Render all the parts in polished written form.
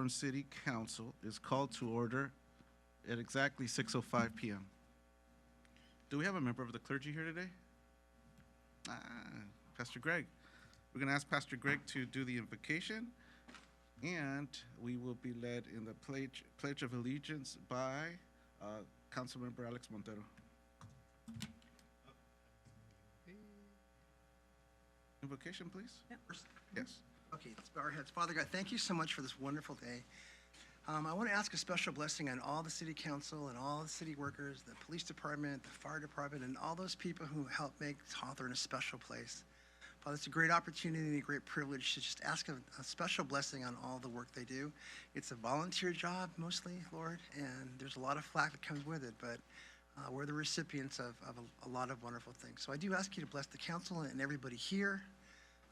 Orange City Council is called to order at exactly 6:05 p.m. Do we have a member of the clergy here today? Pastor Greg. We're going to ask Pastor Greg to do the invocation, and we will be led in the Pledge of Allegiance by Councilmember Alex Montero. Invocation, please. Yep. Yes. Okay, let's bow our heads. Father God, thank you so much for this wonderful day. I want to ask a special blessing on all the city council and all the city workers, the police department, the fire department, and all those people who help make Hawthorne a special place. Father, it's a great opportunity and a great privilege to just ask a special blessing on all the work they do. It's a volunteer job mostly, Lord, and there's a lot of flack that comes with it, but we're the recipients of a lot of wonderful things. So I do ask you to bless the council and everybody here,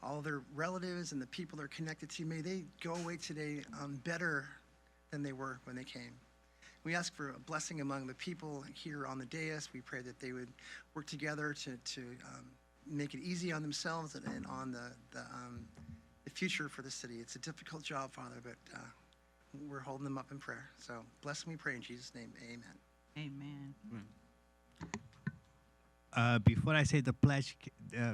all their relatives and the people they're connected to. May they go away today better than they were when they came. We ask for a blessing among the people here on the dais. We pray that they would work together to make it easy on themselves and on the future for the city. It's a difficult job, Father, but we're holding them up in prayer. So bless them, we pray in Jesus' name. Amen. Amen. Before I say the pledge,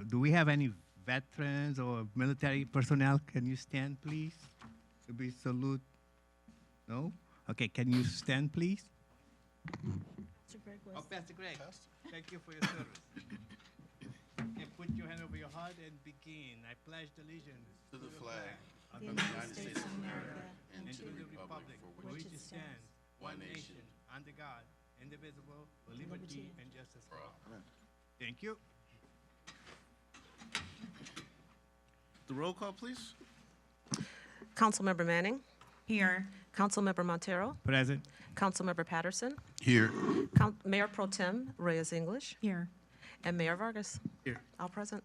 do we have any veterans or military personnel? Can you stand, please? To be salute. No? Okay, can you stand, please? Pastor Greg was. Oh, Pastor Greg, thank you for your service. Okay, put your hand over your heart and begin. I pledge allegiance to the flag of the United States of America and to the republic for which it stands, one nation, under God, indivisible, with liberty and justice for all. Thank you. The roll call, please. Councilmember Manning, Here. Councilmember Montero, Present. Councilmember Patterson, Here. Mayor Pro Tem Reyes English, Here. and Mayor Vargas. Here. All present.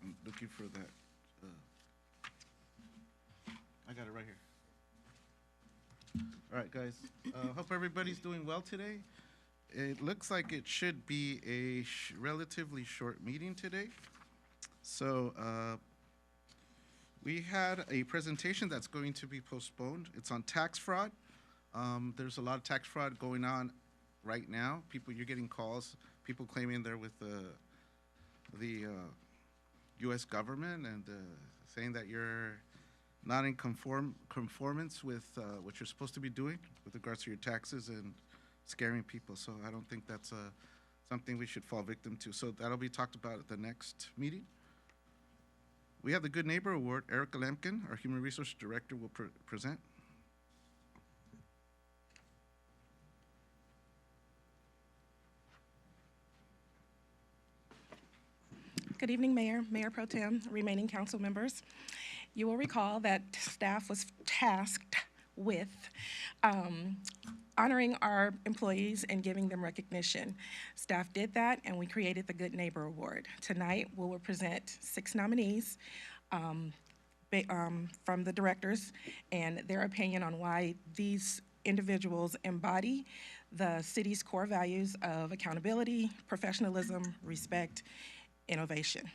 I'm looking for that. I got it right here. All right, guys. Hope everybody's doing well today. It looks like it should be a relatively short meeting today. So we had a presentation that's going to be postponed. It's on tax fraud. There's a lot of tax fraud going on right now. You're getting calls, people claiming they're with the U.S. government and saying that you're not in conformance with what you're supposed to be doing with regards to your taxes and scaring people. So I don't think that's something we should fall victim to. So that'll be talked about at the next meeting. We have the Good Neighbor Award. Erica Lampkin, our Human Resource Director, will present. Good evening, Mayor, Mayor Pro Tem, remaining council members. You will recall that staff was tasked with honoring our employees and giving them recognition. Staff did that, and we created the Good Neighbor Award. Tonight, we will present 6 nominees from the directors and their opinion on why these individuals embody the city's core values of accountability, professionalism, respect, innovation.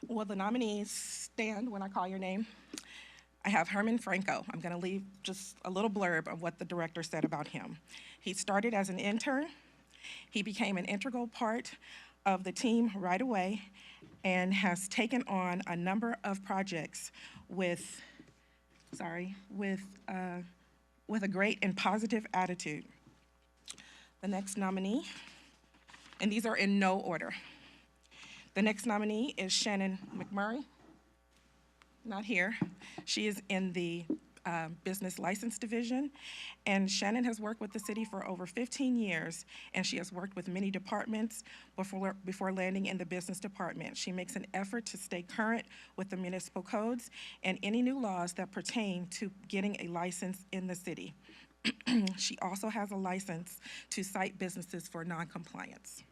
Will the nominees stand when I call your name? I have Herman Franco. I'm going to leave just a little blurb of what the director said about him. He started as an intern. He became an integral part of the team right away and has taken on a number of projects with a great and positive attitude. The next nominee, and these are in no order. The next nominee is Shannon McMurray. Not here. She is in the Business License Division, and Shannon has worked with the city for over 15 years, and she has worked with many departments before landing in the business department. She makes an effort to stay current with the municipal codes and any new laws that pertain to getting a license in the city. She also has a license to cite businesses for non-compliance.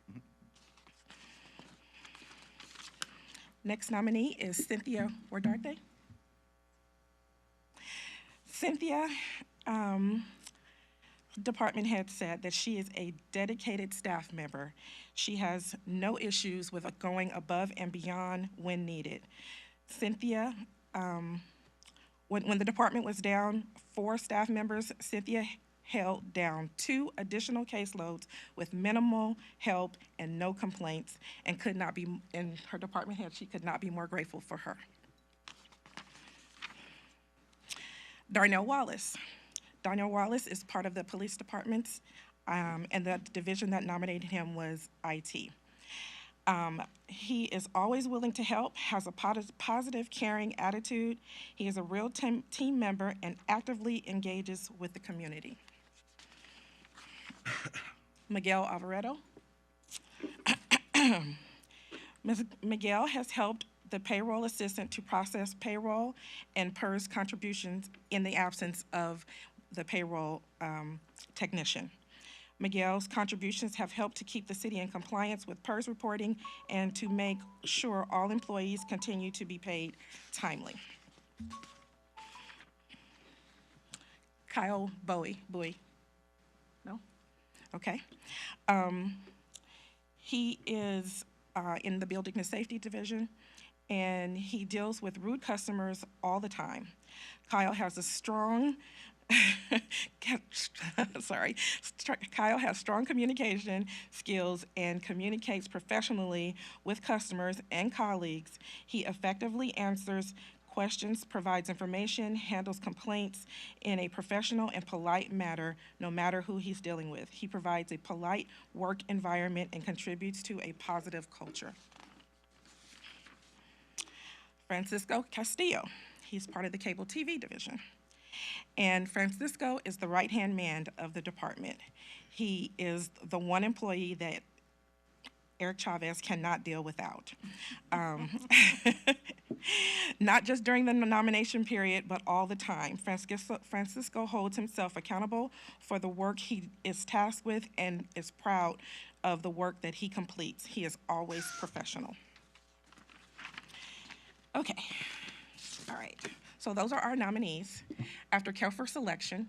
Next nominee is Cynthia Wardarte. Cynthia, department head said that she is a dedicated staff member. She has no issues with going above and beyond when needed. Cynthia When the department was down 4 staff members, Cynthia held down 2 additional caseloads with minimal help and no complaints, and could not be, and her department head, she could not be more grateful for her. Darnell Wallace. Darnell Wallace is part of the police departments, and the division that nominated him was IT. He is always willing to help, has a positive, caring attitude. He is a real team member and actively engages with the community. Miguel Alvaredo. Ms. Miguel has helped the payroll assistant to process payroll and PERS contributions in the absence of the payroll technician. Miguel's contributions have helped to keep the city in compliance with PERS reporting and to make sure all employees continue to be paid timely. Kyle Bowie. No? Okay. He is in the Building and Safety Division, and he deals with rude customers all the time. Kyle has a strong Kyle has strong communication skills and communicates professionally with customers and colleagues. He effectively answers questions, provides information, handles complaints in a professional and polite manner, no matter who he's dealing with. He provides a polite work environment and contributes to a positive culture. Francisco Castillo. He's part of the Cable TV division. And Francisco is the right-hand man of the department. He is the one employee that Eric Chavez cannot deal without. Not just during the nomination period, but all the time. Francisco holds himself accountable for the work he is tasked with and is proud of the work that he completes. He is always professional. Okay, all right. So those are our nominees. After careful selection,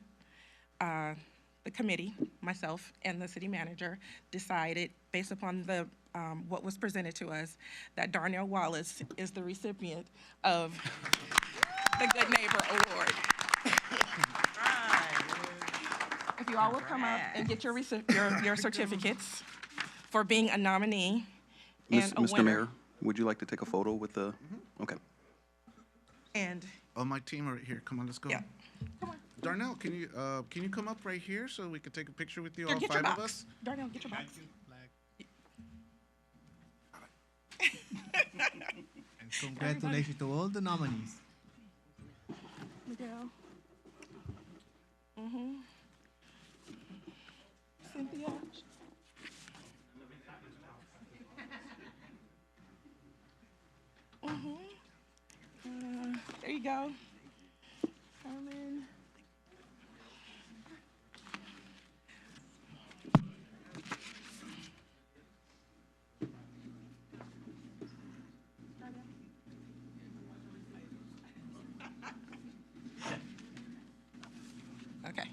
the committee, myself, and the city manager decided, based upon the what was presented to us, that Darnell Wallace is the recipient of the Good Neighbor Award. If you all will come up and get your certificates for being a nominee and a winner. Mr. Mayor, would you like to take a photo with the, okay. And Oh, my team are right here. Come on, let's go. yeah, come on. Darnell, can you come up right here so we can take a picture with you, Here, all get your 5 of box. us? Darnell, get your box. And congratulations to all the nominees. Miguel. Cynthia. There you go. Carmen. Okay.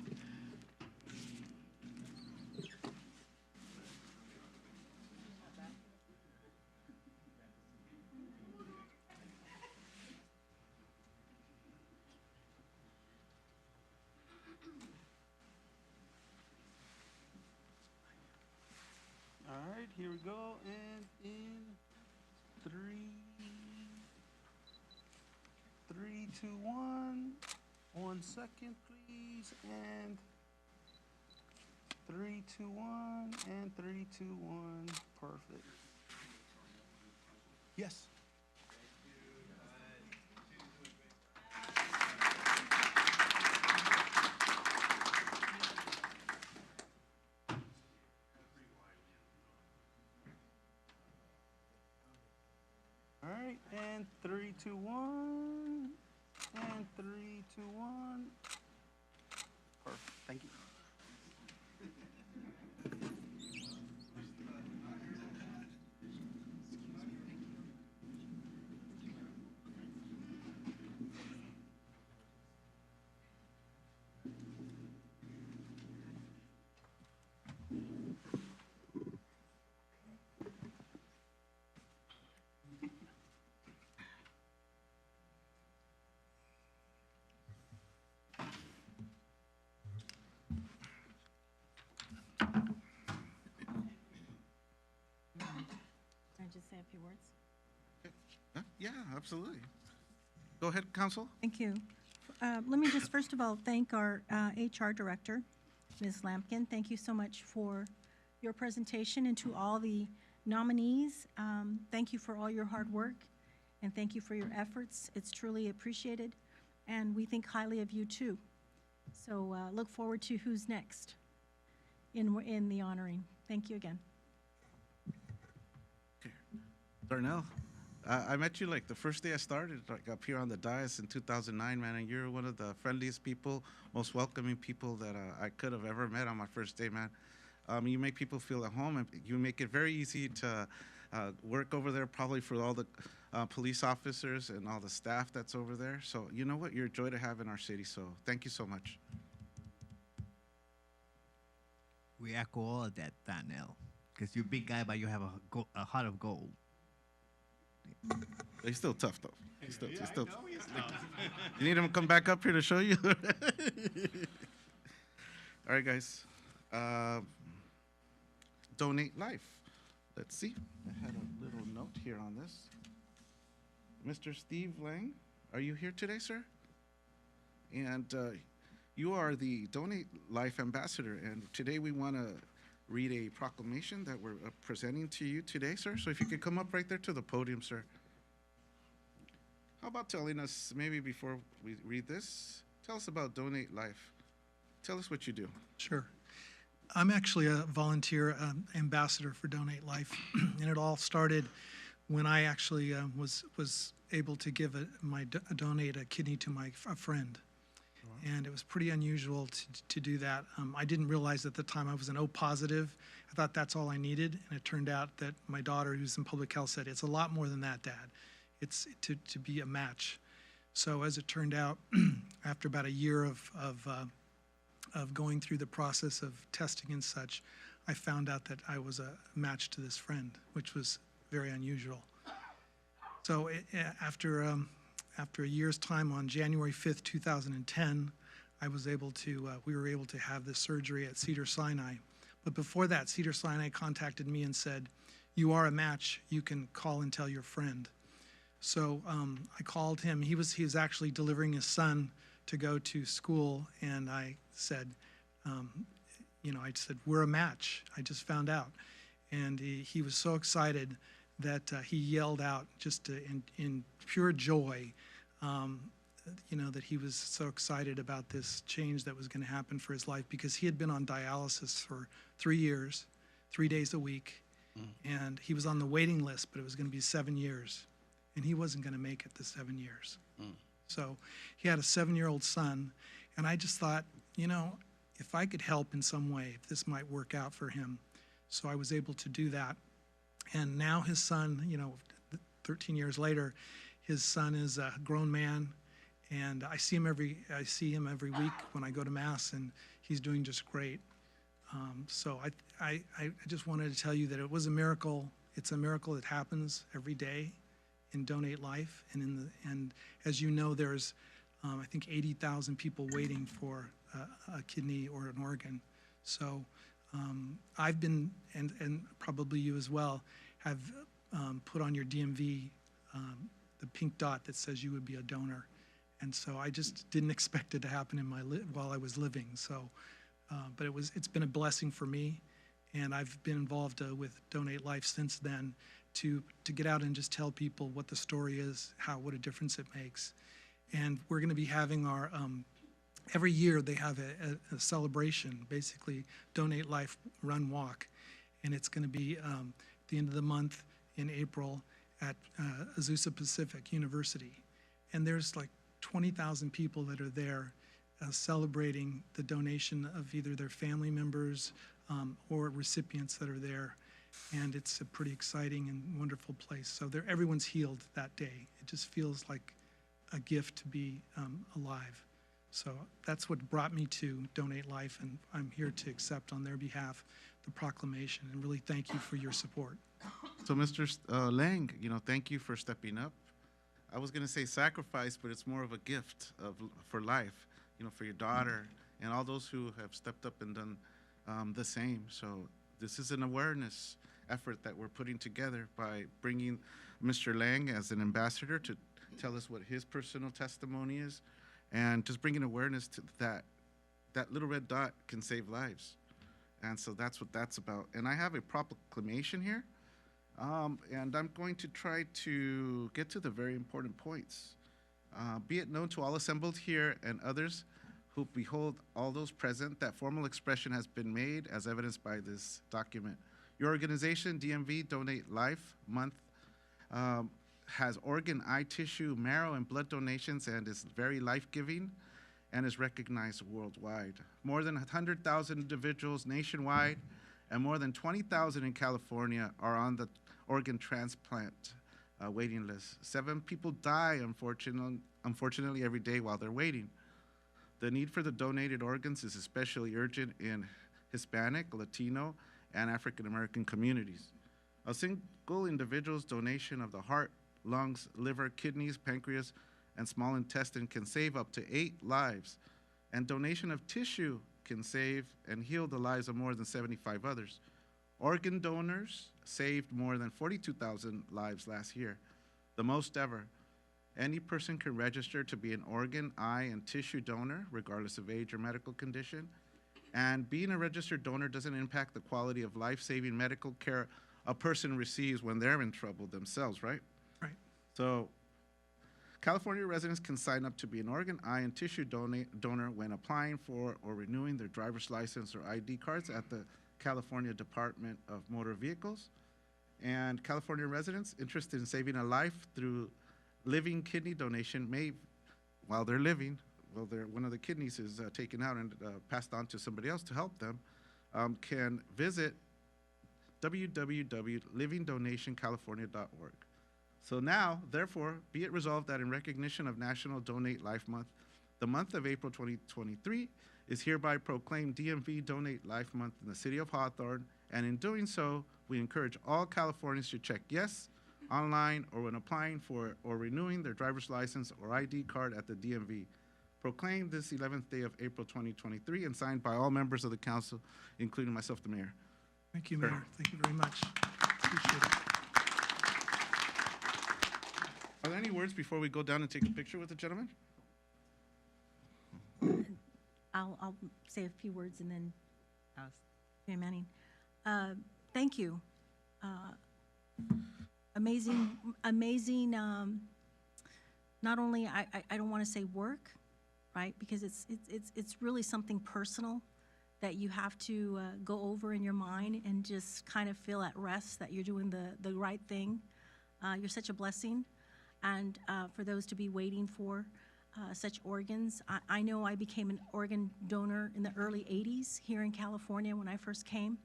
All right, here we go, and in 3, 2, 1. 1 second, please, and 3, 2, 1, and 3, 2, 1. Perfect. Yes. All right, and 3, 2, 1, and 3, 2, 1. Perfect. Thank you. a few words? Yeah, absolutely. Go ahead, Counsel. Thank you. Let me just first of all thank our HR Director, Ms. Lampkin. Thank you so much for your presentation, and to all the nominees, thank you for all your hard work, and thank you for your efforts. It's truly appreciated, and we think highly of you too. So look forward to who's next in the honoring. Thank you again. Darnell, I met you like the first day I started, like up here on the dais in 2009, man, and you're one of the friendliest people, most welcoming people that I could have ever met on my first day, man. You make people feel at home, and you make it very easy to work over there, probably for all the police officers and all the staff that's over there. So you know what? You're a joy to have in our city, so thank you so much. We echo all of that, Donnell, because you're a big guy, but you have a heart of gold. He's still tough, though. He's still You need him to come back up here to show you? All right, guys. Donate life. Let's see. I had a little note here on this. Mr. Steve Lang, are you here today, sir? And you are the Donate Life Ambassador, and today we want to read a proclamation that we're presenting to you today, sir. So if you could come up right there to the podium, sir. How about telling us, maybe before we read this, tell us about Donate Life. Tell us what you do. Sure. I'm actually a volunteer ambassador for Donate Life, and it all started when I actually was able to give donate a kidney to a friend. And it was pretty unusual to do that. I didn't realize at the time I was an O positive. I thought that's all I needed, and it turned out that my daughter, who's in public health, said, it's a lot more than that, Dad. It's to be a match. So as it turned out, after about a year of going through the process of testing and such, I found out that I was a match to this friend, which was very unusual. So after a year's time, on January 5th, 2010, we were able to have this surgery at Cedars-Sinai. But before that, Cedars-Sinai contacted me and said, you are a match, you can call and tell your friend. So I called him. He was actually delivering his son to go to school, and I said, we're a match. I just found out. And he was so excited that he yelled out just in pure joy, that he was so excited about this change that was going to happen for his life, because he had been on dialysis for 3 years, 3 days a week, and he was on the waiting list, but it was going to be 7 years, and he wasn't going to make it the 7 years. So he had a 7-year-old son, and I just thought, if I could help in some way, if this might work out for him. So I was able to do that. And now his son, 13 years later, his son is a grown man, and I see him every week when I go to Mass, and he's doing just great. So I just wanted to tell you that it was a miracle. It's a miracle that happens every day in Donate Life, and as you know, there's I think 80,000 people waiting for a kidney or an organ. So I've been, and probably you as well, have put on your DMV the pink dot that says you would be a donor. And so I just didn't expect it to happen while I was living. So, but it's been a blessing for me, and I've been involved with Donate Life since then to get out and just tell people what the story is, what a difference it makes. And we're going to be having our every year they have a celebration, basically Donate Life Run Walk, and it's going to be the end of the month in April at Azusa Pacific University. And there's like 20,000 people that are there celebrating the donation of either their family members or recipients that are there. And it's a pretty exciting and wonderful place. So everyone's healed that day. It just feels like a gift to be alive. So that's what brought me to Donate Life, and I'm here to accept on their behalf the proclamation, and really thank you for your support. So Mr. Lang, thank you for stepping up. I was going to say sacrifice, but it's more of a gift for life, for your daughter and all those who have stepped up and done the same. So this is an awareness, effort that we're putting together by bringing Mr. Lang as an ambassador to tell us what his personal testimony is, and just bringing awareness to that little red dot can save lives. And so that's what that's about. And I have a proclamation here, and I'm going to try to get to the very important points. Be it known to all assembled here and others who behold all those present that formal expression has been made as evidenced by this document. Your organization, DMV Donate Life Month, has organ, eye tissue, marrow, and blood donations and is very life-giving and is recognized worldwide. More than 100,000 individuals nationwide and more than 20,000 in California are on the organ transplant waiting list. 7 people die, unfortunately, every day while they're waiting. The need for the donated organs is especially urgent in Hispanic, Latino, and African American communities. A single individual's donation of the heart, lungs, liver, kidneys, pancreas, and small intestine can save up to 8 lives, and donation of tissue can save and heal the lives of more than 75 others. Organ donors saved more than 42,000 lives last year, the most ever. Any person can register to be an organ, eye, and tissue donor, regardless of age or medical condition. And being a registered donor doesn't impact the quality of life-saving medical care a person receives when they're in trouble themselves, right? Right. So California residents can sign up to be an organ, eye, and tissue donor when applying for or renewing their driver's license or ID cards at the California Department of Motor Vehicles. And California residents interested in saving a life through living kidney donation may, while they're living, one of the kidneys is taken out and passed on to somebody else to help them, can visit www.livingdonationcalifornia.org. So now, therefore, be it resolved that in recognition of National Donate Life Month, the month of April 2023 is hereby proclaimed DMV Donate Life Month in the city of Hawthorne, and in doing so, we encourage all Californians to check yes online or when applying for or renewing their driver's license or ID card at the DMV. Proclaimed this 11th day of April 2023 and signed by all members of the council, including myself, the mayor. Thank you, Mayor. Thank you very much. Appreciate it. Are there any words before we go down and take a picture with the gentleman? I'll say a few words and then, Mayor Manning. Thank you. Amazing, not only, I don't want to say work, right? Because it's really something personal that you have to go over in your mind and just kind of feel at rest that you're doing the right thing. You're such a blessing. And for those to be waiting for such organs, I know I became an organ donor in the early 80s here in California when I first came,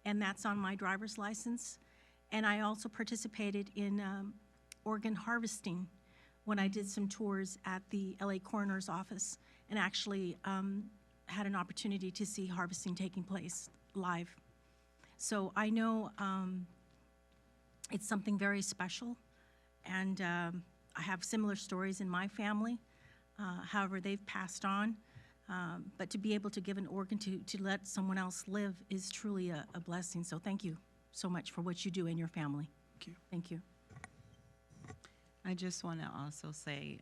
and that's on my driver's license. And I also participated in organ harvesting when I did some tours at the LA Coroner's Office and actually had an opportunity to see harvesting taking place live. So I know it's something very special, and I have similar stories in my family. However, they've passed on. But to be able to give an organ to let someone else live is truly a blessing. So thank you so much for what you do in your family. Thank you. Thank you. I just want to also say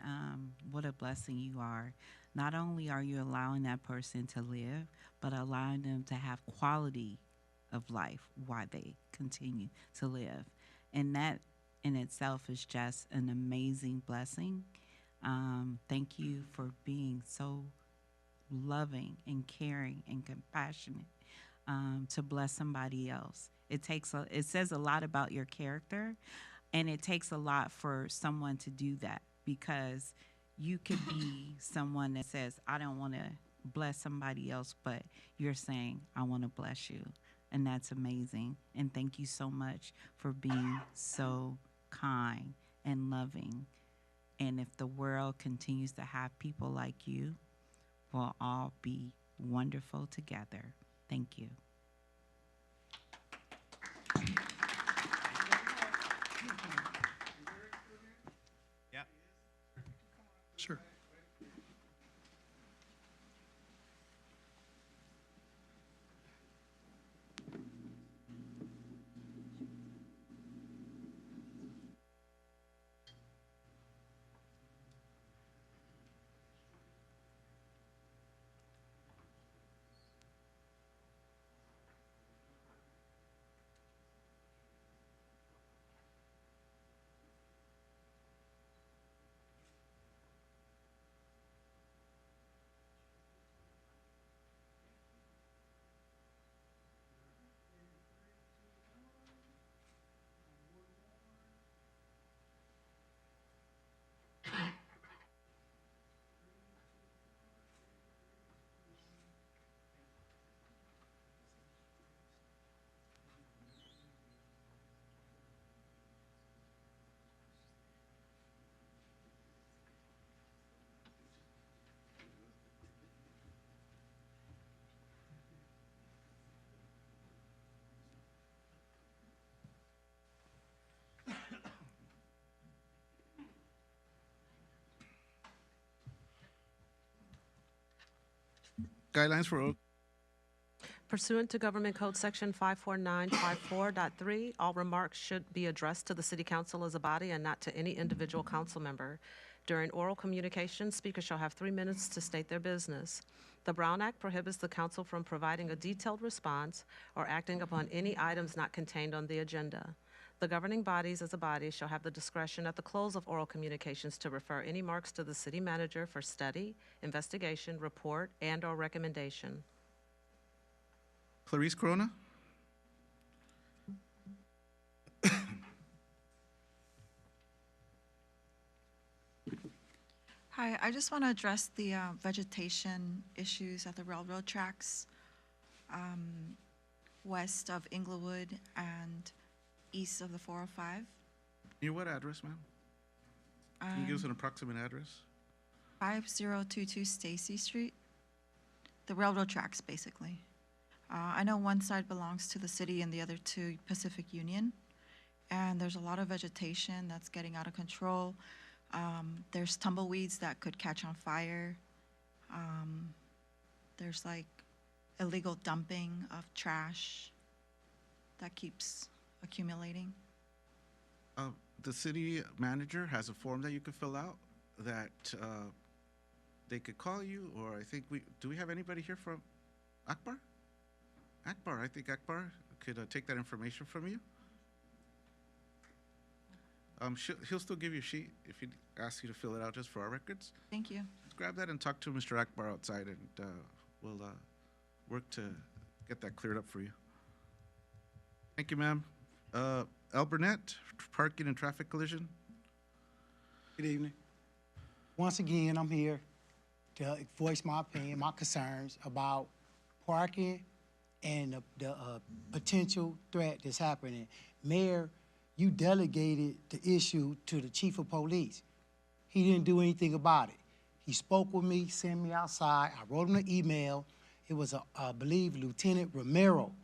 what a blessing you are. Not only are you allowing that person to live, but allowing them to have quality of life while they continue to live. And that in itself is just an amazing blessing. Thank you for being so loving and caring and compassionate to bless somebody else. It says a lot about your character, and it takes a lot for someone to do that, because you could be someone that says, I don't want to bless somebody else, but you're saying, I want to bless you. And that's amazing. And thank you so much for being so kind and loving. And if the world continues to have people like you, we'll all be wonderful together. Thank you. Yep. Sure. Guidelines for Pursuant to Government Code Section 54954.3, all remarks should be addressed to the City Council as a body and not to any individual council member. During oral communication, speakers shall have 3 minutes to state their business. The Brown Act prohibits the council from providing a detailed response or acting upon any items not contained on the agenda. The governing bodies as a body shall have the discretion at the close of oral communications to refer any marks to the city manager for study, investigation, report, and/or recommendation. Clarice Corona. Hi, I just want to address the vegetation issues at the railroad tracks west of Inglewood and east of the 405. Your what address, ma'am? Can you give us an approximate address? 5022 Stacy Street. The railroad tracks, basically. I know one side belongs to the city and the other to Pacific Union. And there's a lot of vegetation that's getting out of control. There's tumbleweeds that could catch on fire. There's like illegal dumping of trash that keeps accumulating. The city manager has a form that you could fill out that they could call you, or I think do we have anybody here from Akbar? Akbar, I think Akbar could take that information from you. He'll still give you a sheet if he asks you to fill it out just for our records. Thank you. Just grab that and talk to Mr. Akbar outside, and we'll work to get that cleared up for you. Thank you, ma'am. Al Burnett, parking and traffic collision. Good evening. Once again, I'm here to voice my opinion, my concerns about parking and the potential threat that's happening. Mayor, you delegated the issue to the chief of police. He didn't do anything about it. He spoke with me, sent me outside. I wrote him an email. It was, I believe, Lieutenant Romero.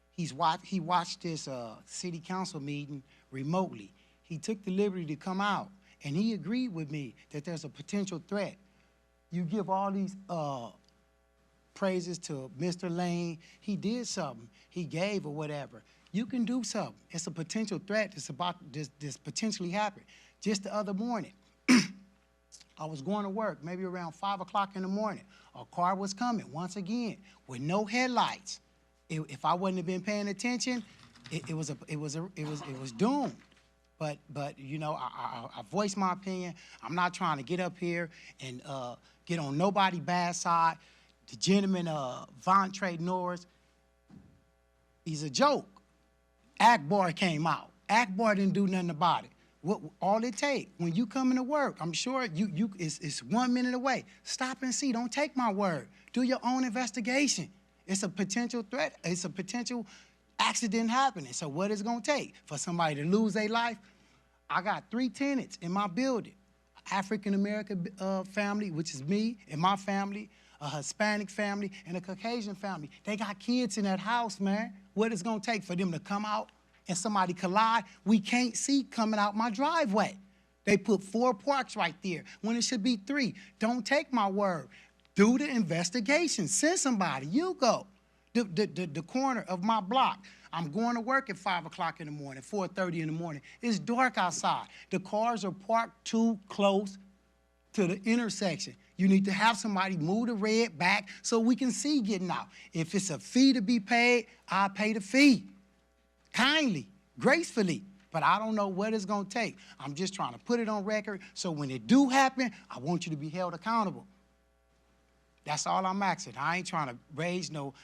He watched this city council meeting remotely. He took the liberty to come out, and he agreed with me that there's a potential threat. You give all these praises to Mr. Lane. He did something. He gave or whatever. You can do something. It's a potential threat that's about this potentially happen. Just the other morning, I was going to work, maybe around 5 o'clock in the morning. A car was coming once again with no headlights. If I wouldn't have been paying attention, it was doomed. But you know, I voiced my opinion. I'm not trying to get up here and get on nobody's bad side. The gentleman, Vontre Norris, he's a joke. Akbar came out. Akbar didn't do nothing about it. All it take when you come into work, I'm sure it's 1 minute away. Stop and see. Don't take my word. Do your own investigation. It's a potential threat. It's a potential accident happening. So what is it gonna take for somebody to lose their life? I got 3 tenants in my building. African American family, which is me and my family, a Hispanic family, and a Caucasian family. They got kids in that house, man. What is it gonna take for them to come out and somebody collide? We can't see coming out my driveway. They put 4 parks right there when it should be 3. Don't take my word. Do the investigation. Send somebody. You go. The corner of my block. I'm going to work at 5 o'clock in the morning, 4:30 in the morning. It's dark outside. The cars are parked too close to the intersection. You need to have somebody move the red back so we can see getting out. If it's a fee to be paid, I'll pay the fee. Kindly, gracefully. But I don't know what it's gonna take. I'm just trying to put it on record so when it do happen, I want you to be held accountable. That's all I'm asking. I ain't trying to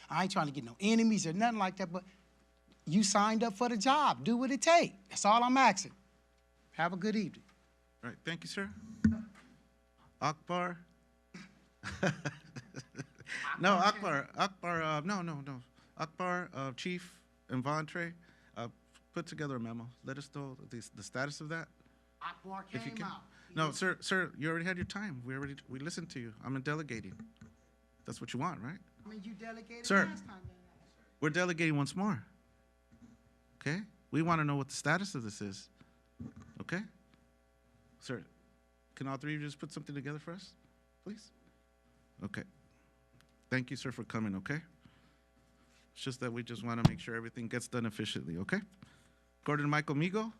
I ain't trying to get no enemies or nothing like that, but you signed up for the job. Do what it takes. That's all I'm asking. Have a good evening. All right, thank you, sir. Akbar. No, Akbar, no. Akbar, Chief, and Vontre, put together a memo. Let us know the status of that. Akbar If you came can. out. No, sir, you already had your time. We listened to you. I'm delegating. That's what you want, right? I mean, you delegated Sir. last time. We're delegating once more. Okay? We want to know what the status of this is. Okay? Sir, can all 3 of you just put something together for us, please? Okay. Thank you, sir, for coming, okay? It's just that we just want to make sure everything gets done efficiently, okay? Gordon Michael Migo?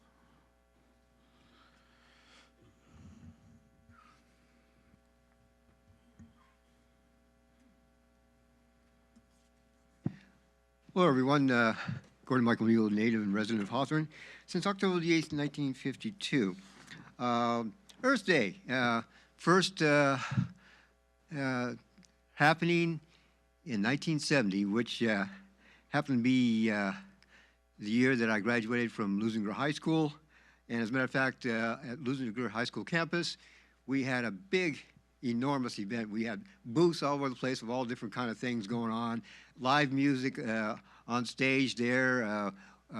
Hello, everyone. Gordon Michael Mule, native and resident of Hawthorne since October the 8th, 1952. Earth Day, first happening in 1970, which happened to be the year that I graduated from Lusinger High School. And as a matter of fact, at Lusinger High School campus, we had a big, enormous event. We had booths all over the place of all different kind of things going on, live music on stage there.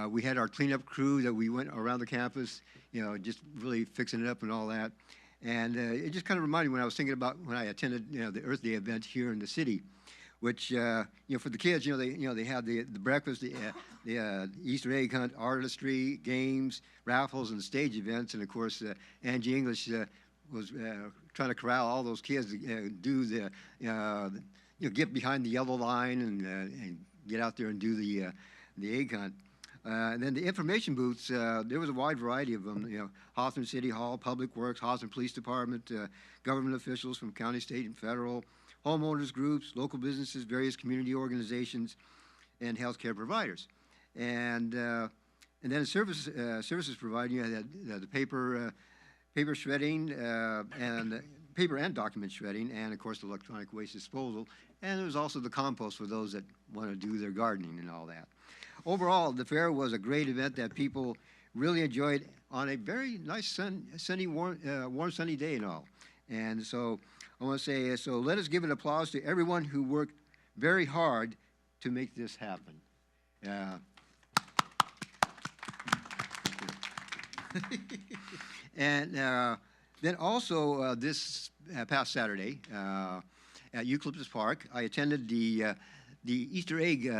We had our cleanup crew that we went around the campus, you know, just really fixing it up and all that. And it just kind of reminded me when I was thinking about when I attended, you know, the Earth Day event here in the city, which, you know, for the kids, they had the breakfast, the Easter egg hunt, artistry, games, raffles, and stage events. And of course, Angie English was trying to corral all those kids to do the, you know, get behind the yellow line and get out there and do the egg hunt. And then the information booths, there was a wide variety of them, you know, Hawthorne City Hall, Public Works, Hawthorne Police Department, government officials from county, state, and federal, homeowners groups, local businesses, various community organizations, and healthcare providers. And then services provided, you had the paper shredding, and paper and document shredding, and of course the electronic waste disposal. And there was also the compost for those that want to do their gardening and all that. Overall, the fair was a great event that people really enjoyed on a very nice, sunny, warm, sunny day and all. And so I want to say, so let us give an applause to everyone who worked very hard to make this happen. And then also this past Saturday at Eucalyptus Park, I attended the Easter egg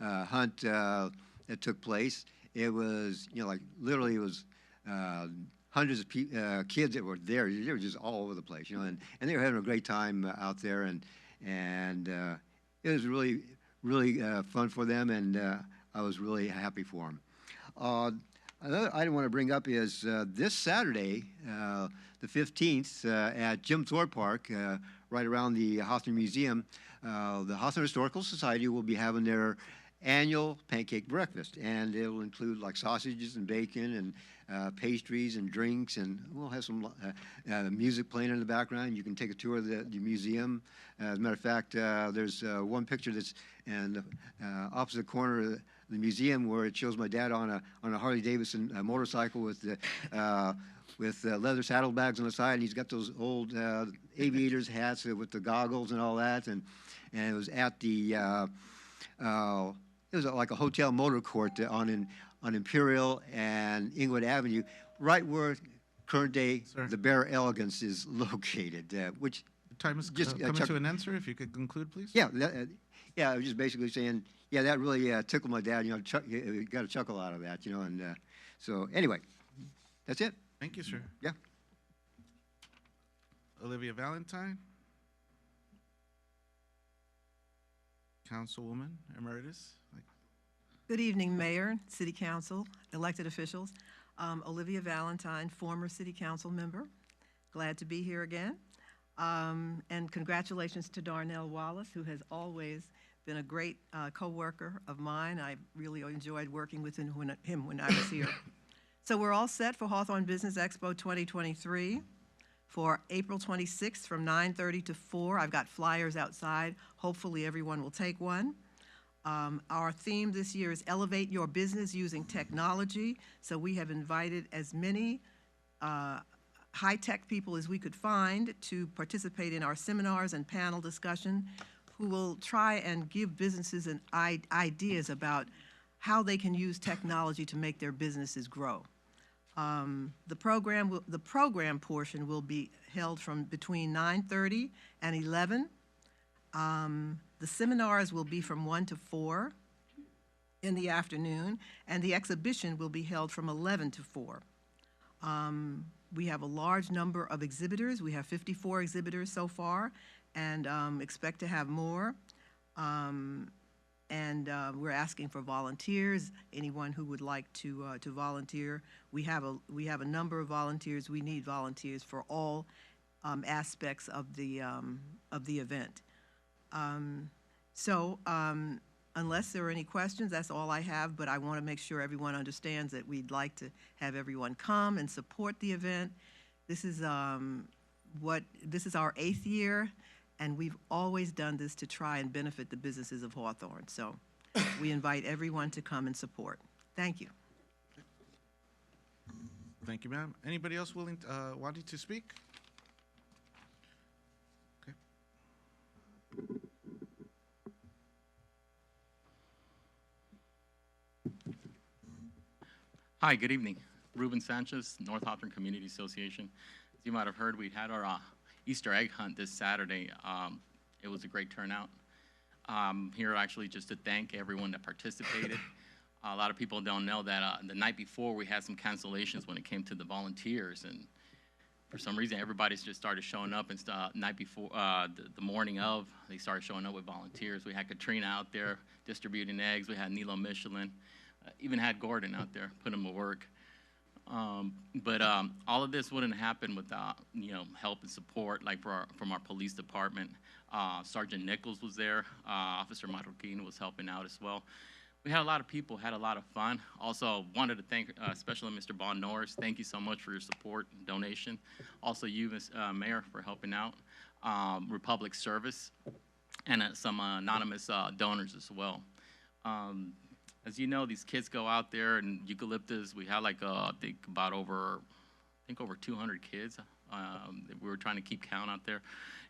hunt that took place. It was, you know, like literally it was hundreds of kids that were there. They were just all over the place, you know, and they were having a great time out there, and it was really, really fun for them, and I was really happy for them. Another item I want to bring up is this Saturday, the 15th, at Jim Thorpe Park, right around the Hawthorne Museum, the Hawthorne Historical Society will be having their annual pancake breakfast, and it will include like sausages and bacon and pastries and drinks, and we'll have some music playing in the background. You can take a tour of the museum. As a matter of fact, there's one picture that's in the opposite corner of the museum where it shows my dad on a Harley Davidson motorcycle with leather saddlebags on the side, and he's got those old aviators hats with the goggles and all that, and it was at the it was like a hotel motor court on Imperial and Inglewood Avenue, right where current day the Bear Elegance is located, which Time is just coming to an end, sir. If you could conclude, please. Yeah, I was just basically saying, yeah, that really tickled my dad. You know, you got a chuckle out of that, you know, and so anyway, that's it. Thank you, sir. Yeah. Olivia Valentine, Councilwoman Emeritus. Good evening, Mayor, City Council, elected officials. Olivia Valentine, former City Council member. Glad to be here again. And congratulations to Darnell Wallace, who has always been a great co-worker of mine. I really enjoyed working with him when I was here. So we're all set for Hawthorne Business Expo 2023 for April 26th from 9:30 to 4. I've got flyers outside. Hopefully everyone will take one. Our theme this year is Elevate Your Business Using Technology. So we have invited as many high-tech people as we could find to participate in our seminars and panel discussion, who will try and give businesses ideas about how they can use technology to make their businesses grow. The program portion will be held from between 9:30 and 11. The seminars will be from 1 to 4 in the afternoon, and the exhibition will be held from 11 to 4. We have a large number of exhibitors. We have 54 exhibitors so far, and expect to have more. We're asking for volunteers, anyone who would like to volunteer. We have a number of volunteers. We need volunteers for all aspects of the event. Unless there are any questions, that's all I have, but I want to make sure everyone understands that we'd like to have everyone come and support the event. This is our 8th year, and we've always done this to try and benefit the businesses of Hawthorne. So we invite everyone to come and support. Thank you. Thank you, ma'am. Anybody else wanting to speak? Okay. Hi, good evening. Ruben Sanchez, North Hawthorne Community Association. As you might have heard, we had our Easter egg hunt this Saturday. It was a great turnout. Here actually just to thank everyone that participated. A lot of people don't know that the night before we had some cancellations when it came to the volunteers, and for some reason everybody's just started showing up, and night before, the morning of, they started showing up with volunteers. We had Katrina out there distributing eggs. We had Nilo Michelin. Even had Gordon out there, put him to work. But all of this wouldn't happen without, help and support, like from our police department. Sergeant Nichols was there. Officer Marroquin was helping out as well. We had a lot of people, had a lot of fun. Also wanted to thank especially Mr. Bon Norris. Thank you so much for your support and donation. Also you, Mayor, for helping out. Republic Service, and some anonymous donors as well. As you know, these kids go out there, and Eucalyptus, we had like, I think over 200 kids. We were trying to keep count out there.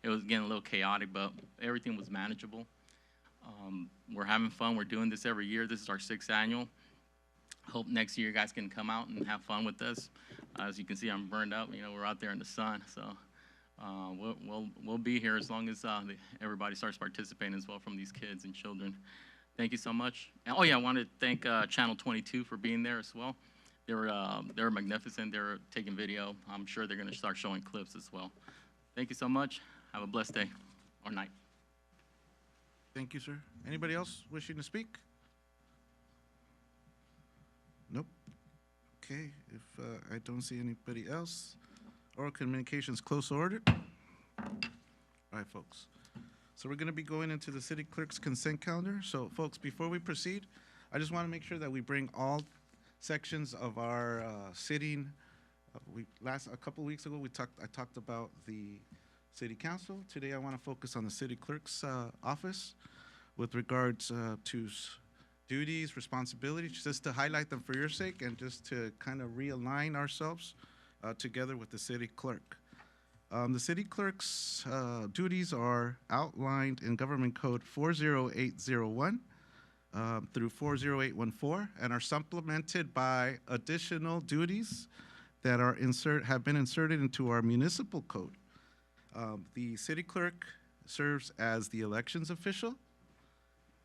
It was getting a little chaotic, but everything was manageable. We're having fun. We're doing this every year. This is our 6th annual. Hope next year you guys can come out and have fun with us. As you can see, I'm burned out. We're out there in the sun, so we'll be here as long as everybody starts participating as well from these kids and children. Thank you so much. And, oh yeah, I wanted to thank Channel 22 for being there as well. They were magnificent. They were taking video. I'm sure they're going to start showing clips as well. Thank you so much. Have a blessed day or night. Thank you, sir. Anybody else wishing to speak? Nope. Okay, if I don't see anybody else, oral communications close ordered. All right, folks. So we're going to be going into the city clerk's consent calendar. So, folks, before we proceed, I just want to make sure that we bring all sections of our sitting. A couple weeks ago, I talked about the city council. Today, I want to focus on the city clerk's office with regards to duties, responsibilities, just to highlight them for your sake and just to kind of realign ourselves together with the city clerk. The city clerk's duties are outlined in Government Code 40801 through 40814 and are supplemented by additional duties that have been inserted into our municipal code. The city clerk serves as the elections official,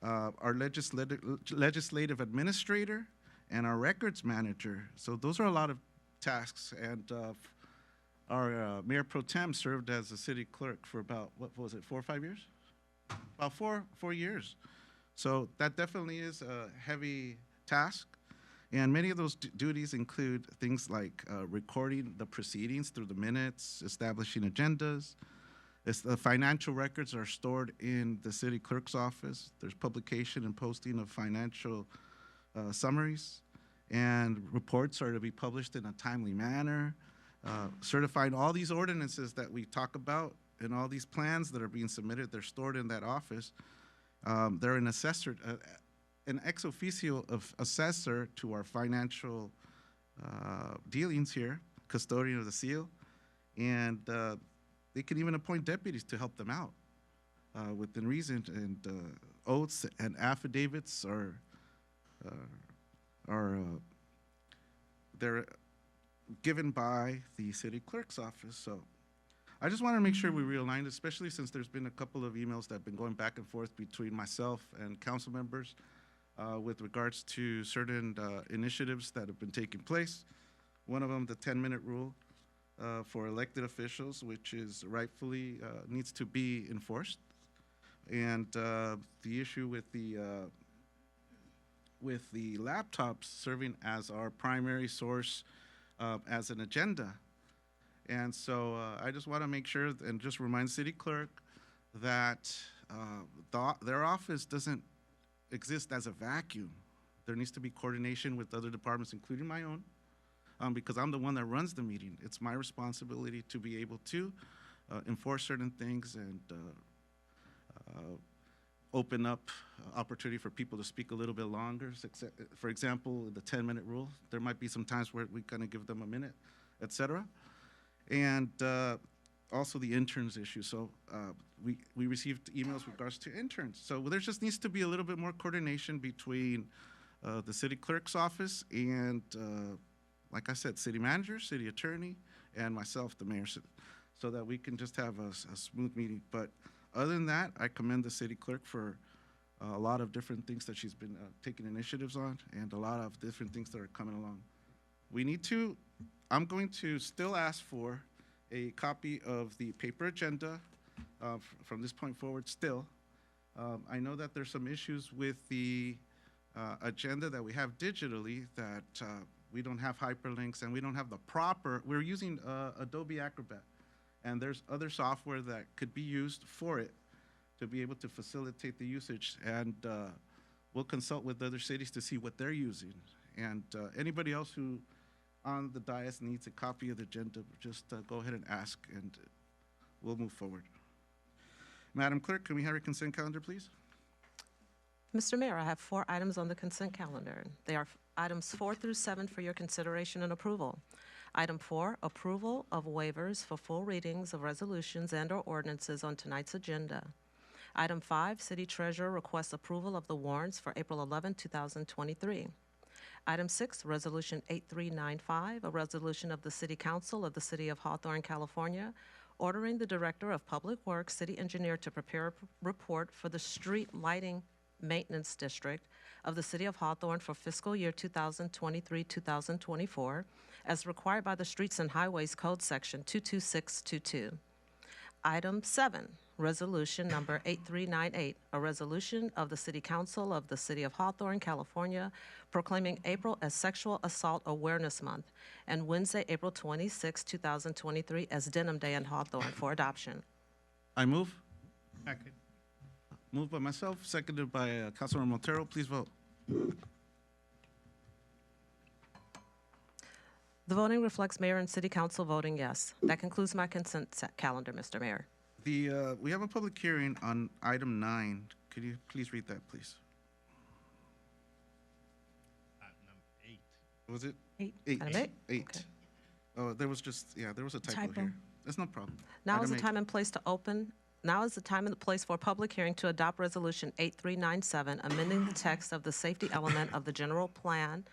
our legislative administrator, and our records manager. So those are a lot of tasks, and our Mayor Pro Tem served as the city clerk for about, 4 or 5 years? About 4 years. So that definitely is a heavy task. And many of those duties include things like recording the proceedings through the minutes, establishing agendas. The financial records are stored in the city clerk's office. There's publication and posting of financial summaries. And reports are to be published in a timely manner. Certifying all these ordinances that we talk about and all these plans that are being submitted, they're stored in that office. They're an assessor, an ex officio of assessor to our financial dealings here, custodian of the seal, and they can even appoint deputies to help them out within reason. And oaths and affidavits they're given by the city clerk's office. So I just want to make sure we realign, especially since there's been a couple of emails that have been going back and forth between myself and council members with regards to certain initiatives that have been taking place. One of them, the 10-minute rule. for elected officials, which is rightfully needs to be enforced. And the issue with the laptops serving as our primary source as an agenda. And so I just want to make sure and just remind City Clerk that their office doesn't exist as a vacuum. There needs to be coordination with other departments, including my own, because I'm the one that runs the meeting. It's my responsibility to be able to enforce certain things and open up opportunity for people to speak a little bit longer. For example, the 10-minute rule, there might be some times where we kind of give them a minute, et cetera. And also the interns issue. So we received emails with regards to interns. So there just needs to be a little bit more coordination between the city clerk's office and, like I said, city manager, city attorney, and myself, the mayor, so that we can just have a smooth meeting. But other than that, I commend the city clerk for a lot of different things that she's been taking initiatives on and a lot of different things that are coming along. I'm going to still ask for a copy of the paper agenda from this point forward still. I know that there's some issues with the agenda that we have digitally that we don't have hyperlinks and we don't have the proper, we're using Adobe Acrobat. And there's other software that could be used for it to be able to facilitate the usage. And we'll consult with other cities to see what they're using. And anybody else who on the dais needs a copy of the agenda, just go ahead and ask and we'll move forward. Madam Clerk, can we have your consent calendar, please? Mr. Mayor, I have 4 items on the consent calendar. They are items 4 through 7 for your consideration and approval. Item 4, approval of waivers for full readings of resolutions and/or ordinances on tonight's agenda. Item 5, City Treasurer requests approval of the warrants for April 11, 2023. Item 6, Resolution 8395, a resolution of the City Council of the City of Hawthorne, California, ordering the Director of Public Works, City Engineer, to prepare a report for the Street Lighting Maintenance District of the City of Hawthorne for fiscal year 2023-2024, as required by the Streets and Highways Code Section 22622. Item 7, Resolution number 8398, a resolution of the City Council of the City of Hawthorne, California, proclaiming April as Sexual Assault Awareness Month and Wednesday, April 26, 2023 as Denim Day in Hawthorne for adoption. I move. Second. Moved by myself, seconded by Councilmember Montero. Please vote. The voting reflects mayor and city council voting yes. That concludes my consent calendar, Mr. Mayor. We have a public hearing on item 9. Could you please read that, please? Was it? 8. 8. Item 8? 8. Okay. Oh, there was just, yeah, there was a typo Typo. here. That's no problem. Now is Item the 8. time and place to open. Now is the time and the place for a public hearing to adopt Resolution 8397, amending the text of the safety element of the general plan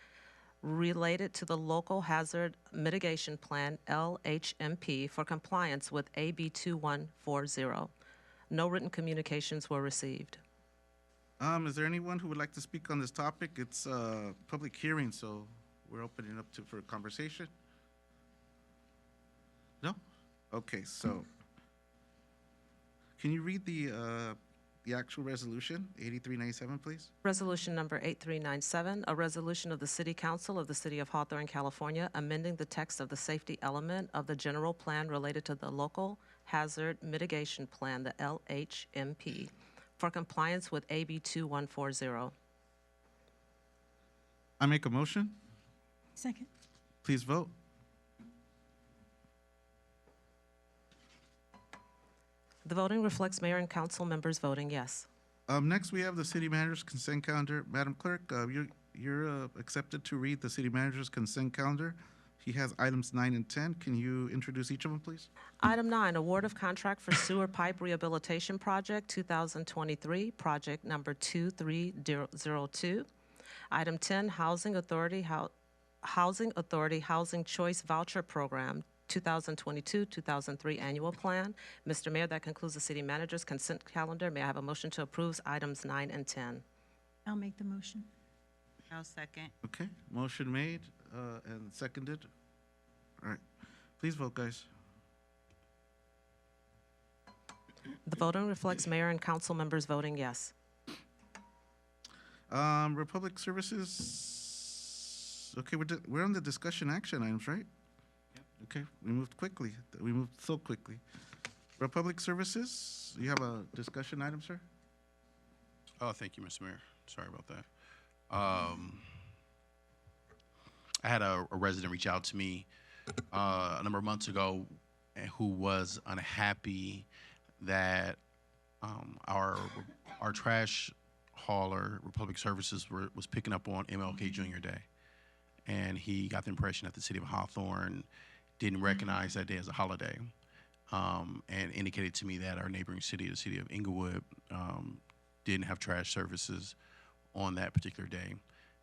related to the Local Hazard Mitigation Plan, LHMP, for compliance with AB 2140. No written communications were received. Is there anyone who would like to speak on this topic? It's a public hearing, so we're opening up for a conversation. No? Okay, so can you read the actual resolution, 8397, please? Resolution number 8397, a resolution of the City Council of the City of Hawthorne, California, amending the text of the safety element of the general plan related to the Local Hazard Mitigation Plan, the LHMP, for compliance with AB 2140. I make a motion. Second. Please vote. The voting reflects mayor and council members voting yes. Next, we have the city manager's consent calendar. Madam Clerk, you're accepted to read the city manager's consent calendar. He has items 9 and 10. Can you introduce each of them, please? Item 9, award of contract for sewer pipe rehabilitation project 2023, project number 2302. Item 10, Housing Authority Housing Choice Voucher Program 2022-2003 annual plan. Mr. Mayor, that concludes the city manager's consent calendar. May I have a motion to approve items 9 and 10? I'll make the motion. I'll second. Okay, motion made and seconded. All right, Please vote, guys. The voting reflects mayor and council members voting yes. Republic Services, okay, we're on the discussion action items, right? Okay, we moved quickly. We moved so quickly. Republic Services, you have a discussion item, sir? Oh, thank you, Mr. Mayor. Sorry about that. I had a resident reach out to me a number of months ago who was unhappy that our trash hauler, Republic Services, was picking up on MLK Junior Day. And he got the impression that the city of Hawthorne didn't recognize that day as a holiday, and indicated to me that our neighboring city, the city of Inglewood, didn't have trash services on that particular day,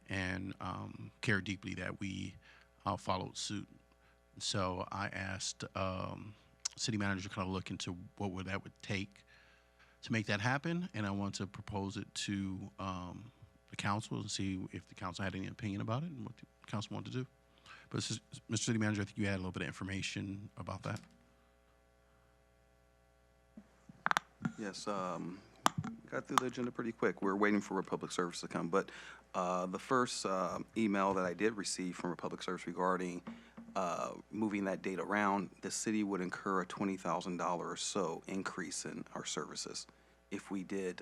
and cared deeply that we followed suit. So I asked city manager to kind of look into what that would take to make that happen, and I want to propose it to the council and see if the council had any opinion about it and what the council wanted to do. But Mr. City Manager, I think you had a little bit of information about that. Yes, got through the agenda pretty quick. We're waiting for Republic Service to come, but the first email that I did receive from Republic Service regarding moving that date around, the city would incur a $20,000 or so increase in our services if we did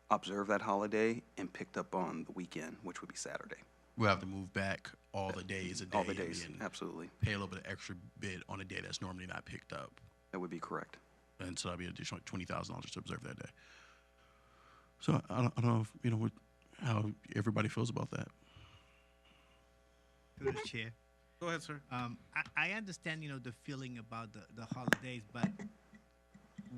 observe that holiday and picked up on the weekend, which would be Saturday. We'll have to move back all the days All the days, absolutely. Pay a little bit of extra bid on a day that's normally not picked up. That would be correct. And so that'd be an additional $20,000 to observe that day. So I don't know if, how everybody feels about that. To the chair. Go ahead, sir. I understand, the feeling about the holidays, but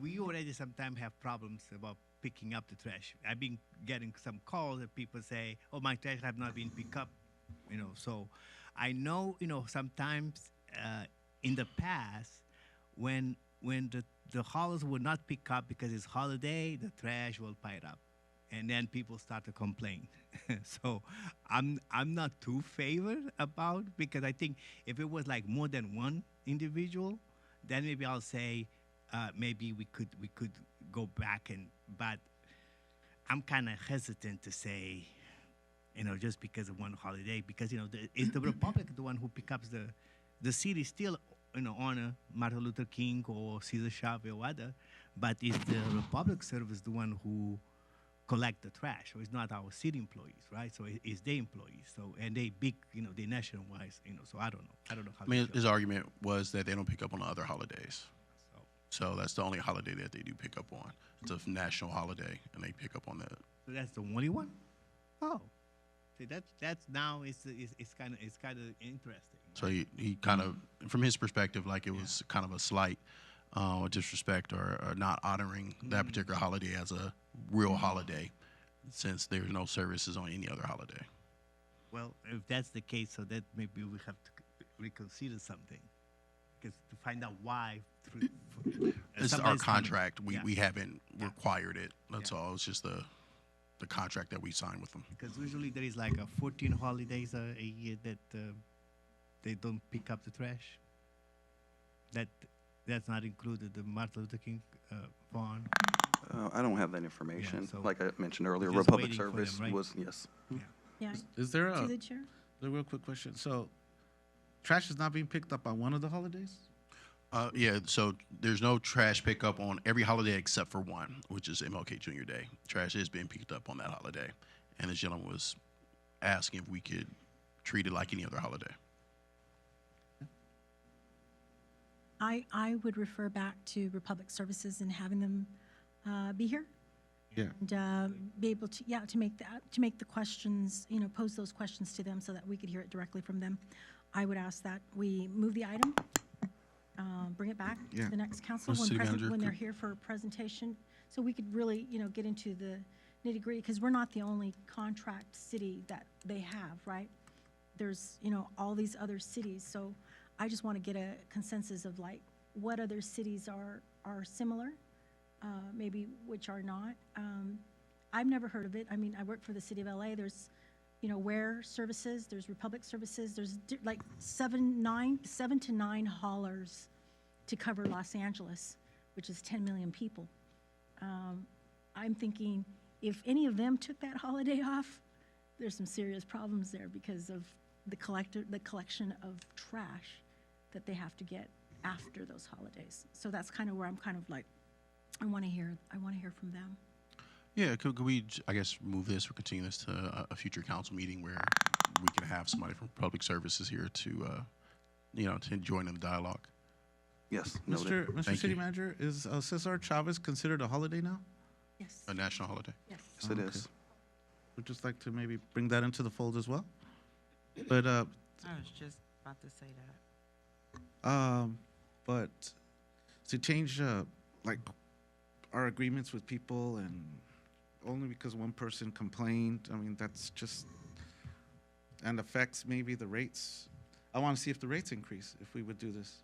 we already sometimes have problems about picking up the trash. I've been getting some calls that people say, oh, my trash have not been picked up, So I know, sometimes in the past, when the haulers would not pick up because it's holiday, the trash will pile up. And then people start to complain. So I'm not too favored about, because I think if it was like more than one individual, then maybe I'll say maybe we could go back, but I'm kind of hesitant to say, just because of one holiday, because it's the Republic the one who picks up the city still honor Martin Luther King or Cesar Chavez or other, but it's the Republic Service the one who collect the trash. So it's not our city employees, right? So it's their employees. So, and they big, they nationwide, so I don't know how. I mean, his argument was that they don't pick up on the other holidays. So that's the only holiday that they do pick up on. It's a national holiday, and they pick up on that. So that's the only one? Oh. See, that's now it's kind of interesting. So he kind of, from his perspective, like it was kind of a slight disrespect or not honoring that particular holiday as a real holiday, since there's no services on any other holiday. Well, if that's the case, so that maybe we have to reconsider something, because to find out why. This is our contract. We haven't required it. That's all. It's just the contract that we signed with them. Because usually there is like 14 holidays a year that they don't pick up the trash. That's not included the Martin Luther King bond. I don't have that information. Yeah, so like I mentioned earlier, just Republic waiting for Service them, right? was, yes. Yeah. Is there To the chair? a real quick question? So, trash is not being picked up on one of the holidays? Yeah, so there's no trash pickup on every holiday except for one, which is MLK Junior Day. Trash is being picked up on that holiday. And the gentleman was asking if we could treat it like any other holiday. I would refer back to Republic Services and having them be here. Yeah. And be able to make the questions, pose those questions to them so that we could hear it directly from them. I would ask that we move the item, bring it back to the next council City Manager, when they're could- here for a presentation, so we could really, get into the nitty-gritty, because we're not the only contract city that they have, right? There's, all these other cities, so I just want to get a consensus of like what other cities are similar, maybe which are not. I've never heard of it. I mean, I work for the city of LA. There's wear services, there's Republic Services, there's like 7 to 9 haulers to cover Los Angeles, which is 10 million people. I'm thinking if any of them took that holiday off, there's some serious problems there because of the collection of trash that they have to get after those holidays. So that's kind of where I'm kind of like, I want to hear from them. Yeah, could we, I guess, move this or continue this to a future council meeting where we can have somebody from Public Services here to, to join in the dialogue? Yes, noted. Mr. Thank City you. Manager, is Cesar Chavez considered a holiday now? Yes. A national holiday? Yes. Yes, it Okay. is. We'd just like to maybe bring that into the fold as well. But I was just about to say that. but to change like our agreements with people and only because one person complained, I mean that's just and affects maybe the rates. I want to see if the rates increase if we would do this.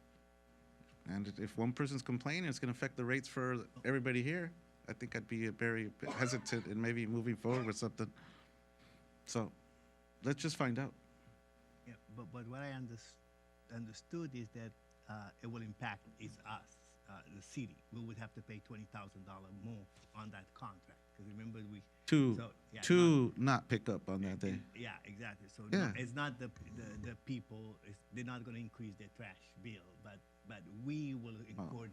And if one person's complaining, it's going to affect the rates for everybody here. I think I'd be very hesitant in maybe moving forward with something. So let's just find out. Yeah, but what I understood is that it will impact is us, the city. We would have to pay $20,000 more on that contract. Because remember To not pick up on that day. Yeah, exactly. So Yeah. no, it's not the people. They're not going to increase their trash bill, but we will incur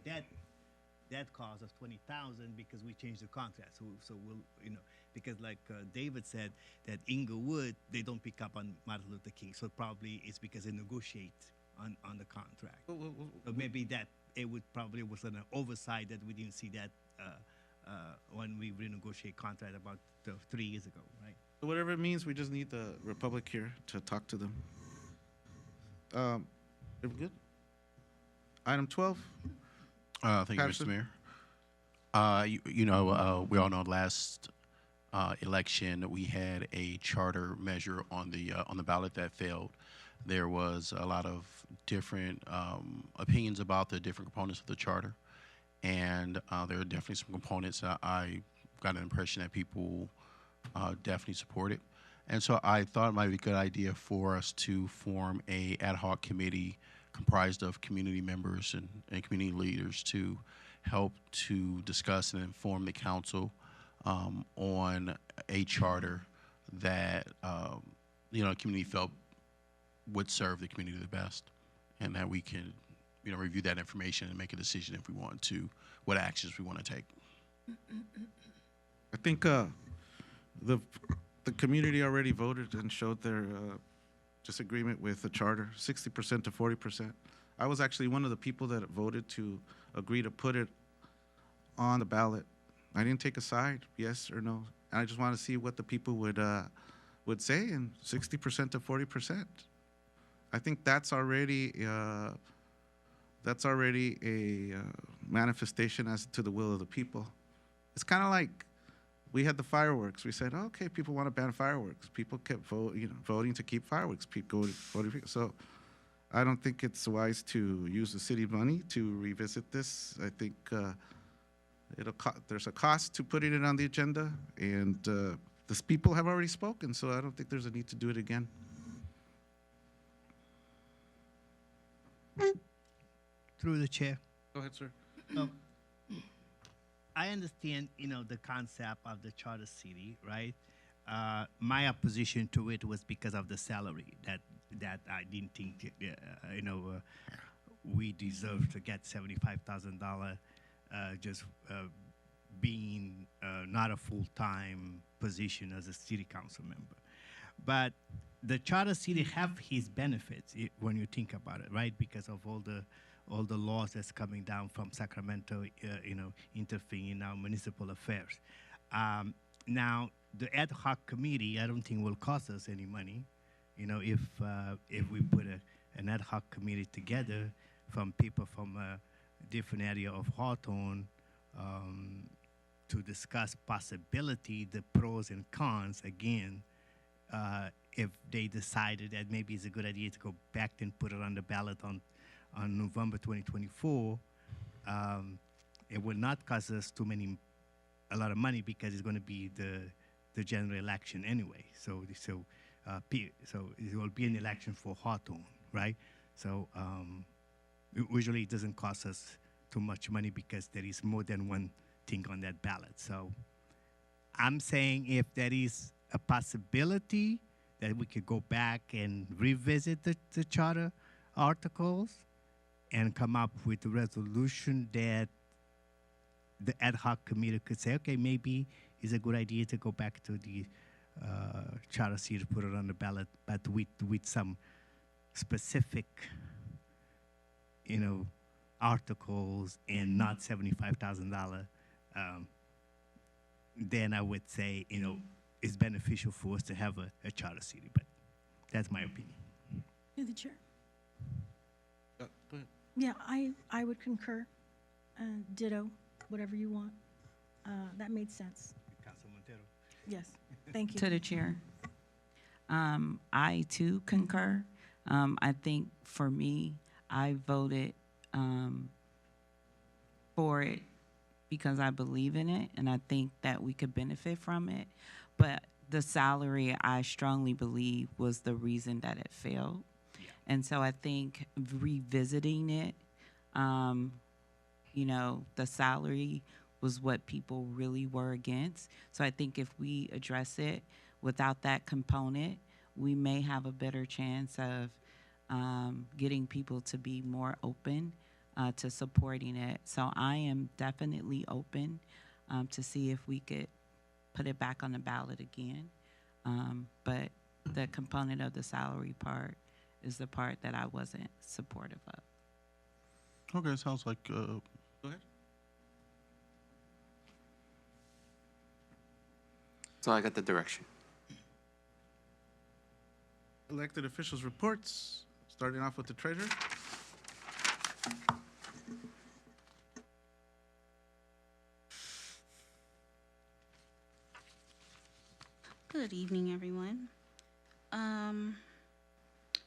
that cost of $20,000 because we changed the contract. So we'll because like David said that Inglewood they don't pick up on Martin Luther King. So probably it's because they negotiate on the contract. So maybe that it was an oversight that we didn't see that when we renegotiate contract about 3 years ago, right? So whatever it means, we just need the Republic here to talk to them. Are we good? Item 12. Thank you, Mr. Patterson? Mayor. We all know last election we had a charter measure on the ballot that failed. There was a lot of different opinions about the different components of the charter, and there are definitely some components that I got an impression that people definitely support it. And so I thought it might be a good idea for us to form a ad hoc committee comprised of community members and community leaders to help to discuss and inform the council on a charter that the community felt would serve the community the best, and that we can review that information and make a decision if we want to, what actions we want to take. I think the community already voted and showed their disagreement with the charter, 60% to 40%. I was actually one of the people that voted to agree to put it on the ballot. I didn't take a side, yes or no. I just want to see what the people would say, and 60% to 40%. I think that's already a manifestation as to the will of the people. It's kind of like we had the fireworks. We said, okay, people want to ban fireworks. People kept voting to keep fireworks. Voting. So I don't think it's wise to use the city money to revisit this. I think there's a cost to putting it on the agenda, and the people have already spoken, so I don't think there's a need to do it again. Through the chair. Go ahead, sir. I understand, the concept of the charter city, right? My opposition to it was because of the salary that I didn't think, we deserve to get $75,000 just being not a full-time position as a city council member. But the charter city have his benefits when you think about it, right? Because of all the laws that's coming down from Sacramento, interfering in our municipal affairs. Now, the ad hoc committee, I don't think will cost us any money. If we put an ad hoc committee together from people from a different area of Hawthorne to discuss possibility, the pros and cons again. If they decided that maybe it's a good idea to go back and put it on the ballot on November 2024, it will not cost us a lot of money because it's going to be the general election anyway. So so it will be an election for Hawthorne, right? So usually it doesn't cost us too much money because there is more than one thing on that ballot. So I'm saying if there is a possibility that we could go back and revisit the charter articles and come up with a resolution that the ad hoc committee could say, okay, maybe it's a good idea to go back to the charter seat to put it on the ballot, but with some specific, articles and not $75,000. Then I would say, it's beneficial for us to have a charter city, but that's my opinion. Through the chair. Go ahead. Yeah, I would concur. Ditto, whatever you want. That made sense. Council Montero. Yes, thank you. To the chair. I too concur. I think for me, I voted for it because I believe in it and I think that we could benefit from it. But the salary, I strongly believe, was the reason that it failed. Yeah. And so I think revisiting it, the salary was what people really were against. So I think if we address it without that component, we may have a better chance of getting people to be more open to supporting it. So I am definitely open to see if we could put it back on the ballot again. But the component of the salary part is the part that I wasn't supportive of. Okay, sounds like, Go ahead. So I got the direction. Elected officials reports, starting off with the treasurer. Good evening, everyone.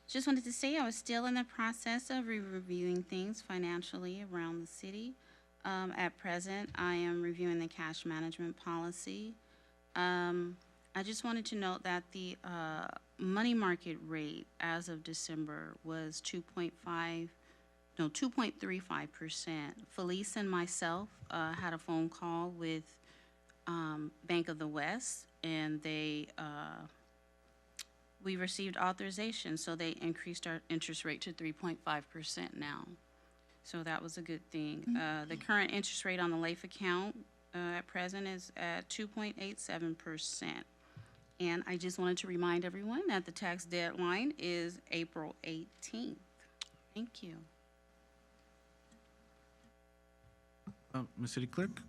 Just wanted to say I was still in the process of reviewing things financially around the city. At present, I am reviewing the cash management policy. I just wanted to note that the money market rate as of December was 2.35%. Felice and myself had a phone call with Bank of the West, and we received authorization, so they increased our interest rate to 3.5% now. So that was a good thing. The current interest rate on the LAIF account at present is at 2.87%. And I just wanted to remind everyone that the tax deadline is April 18th. Thank you. Ms. City Clerk?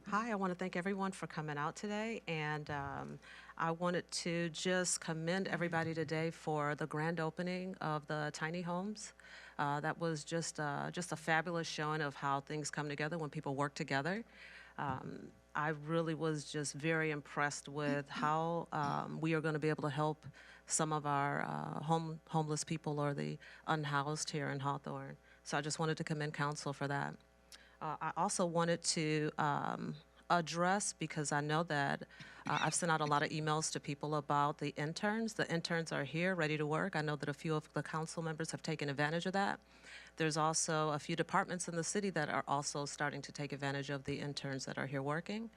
Hi, I want to thank everyone for coming out today, and I wanted to just commend everybody today for the grand opening of the tiny homes. That was just a fabulous showing of how things come together when people work together. I really was just very impressed with how we are going to be able to help some of our homeless people or the unhoused here in Hawthorne. So I just wanted to commend council for that. I also wanted to address, because I know that I've sent out a lot of emails to people about the interns. The interns are here, ready to work. I know that a few of the council members have taken advantage of that. There's also a few departments in the city that are also starting to take advantage of the interns that are here working.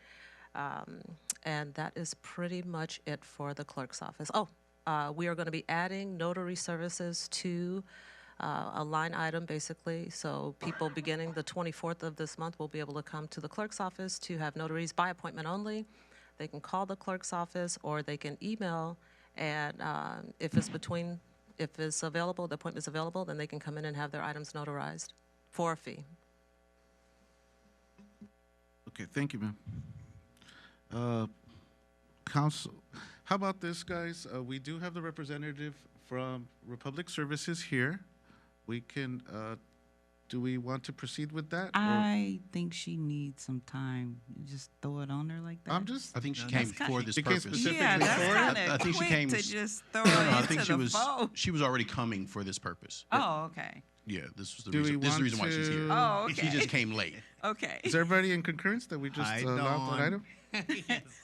And that is pretty much it for the clerk's office. We are going to be adding notary services to a line item, basically. So people beginning the 24th of this month will be able to come to the clerk's office to have notaries by appointment only. They can call the clerk's office or they can email, and if it's available, the appointment's available, then they can come in and have their items notarized for a fee. Okay, thank you, ma'am. Council, how about this, guys? We do have the representative from Republic Services here. We can, do we want to proceed with that? I think she needs some time. You just throw it on her like that. I think she came for this She came purpose. specifically Yeah, that's for it? kind I of think she quick came. to just throw No, it I into think she the was. phone. She was already coming for this purpose. Oh, okay. Yeah, this was the Do we reason. This is the want reason why she's here. to- Oh, She okay. just came late. Okay. Is everybody in concurrence that we just Hi, allowed that Dawn. item?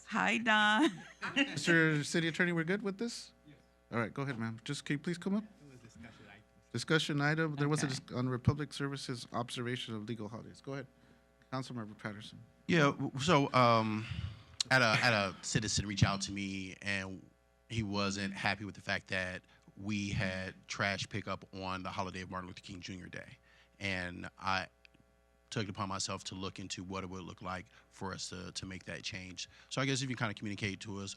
Hi, Don. Mr. City Attorney, we're good with this? All right, go ahead, ma'am. Just, can you please come up? Discussion item, there was a, on Republic Services observation of legal holidays. Go ahead. Councilmember Patterson. Yeah, so at a citizen reached out to me, and he wasn't happy with the fact that we had trash pickup on the holiday of Martin Luther King Jr. Day. And I took it upon myself to look into what it would look like for us to make that change. So I guess if you kind of communicate to us,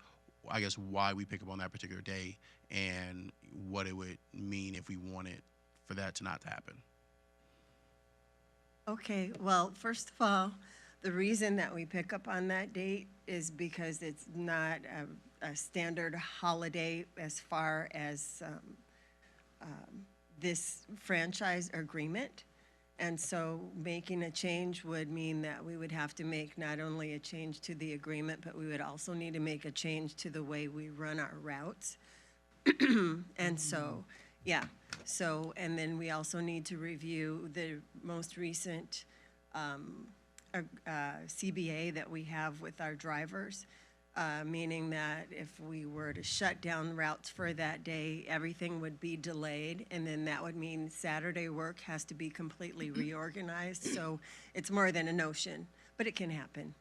I guess, why we pick up on that particular day and what it would mean if we wanted for that to not happen. Okay, well, first of all, the reason that we pick up on that date is because it's not a standard holiday as far as this franchise agreement. And so making a change would mean that we would have to make not only a change to the agreement, but we would also need to make a change to the way we run our routes. And so, yeah, so, and then we also need to review the most recent CBA that we have with our drivers, meaning that if we were to shut down routes for that day, everything would be delayed, and then that would mean Saturday work has to be completely reorganized. So it's more than a notion, but it can happen.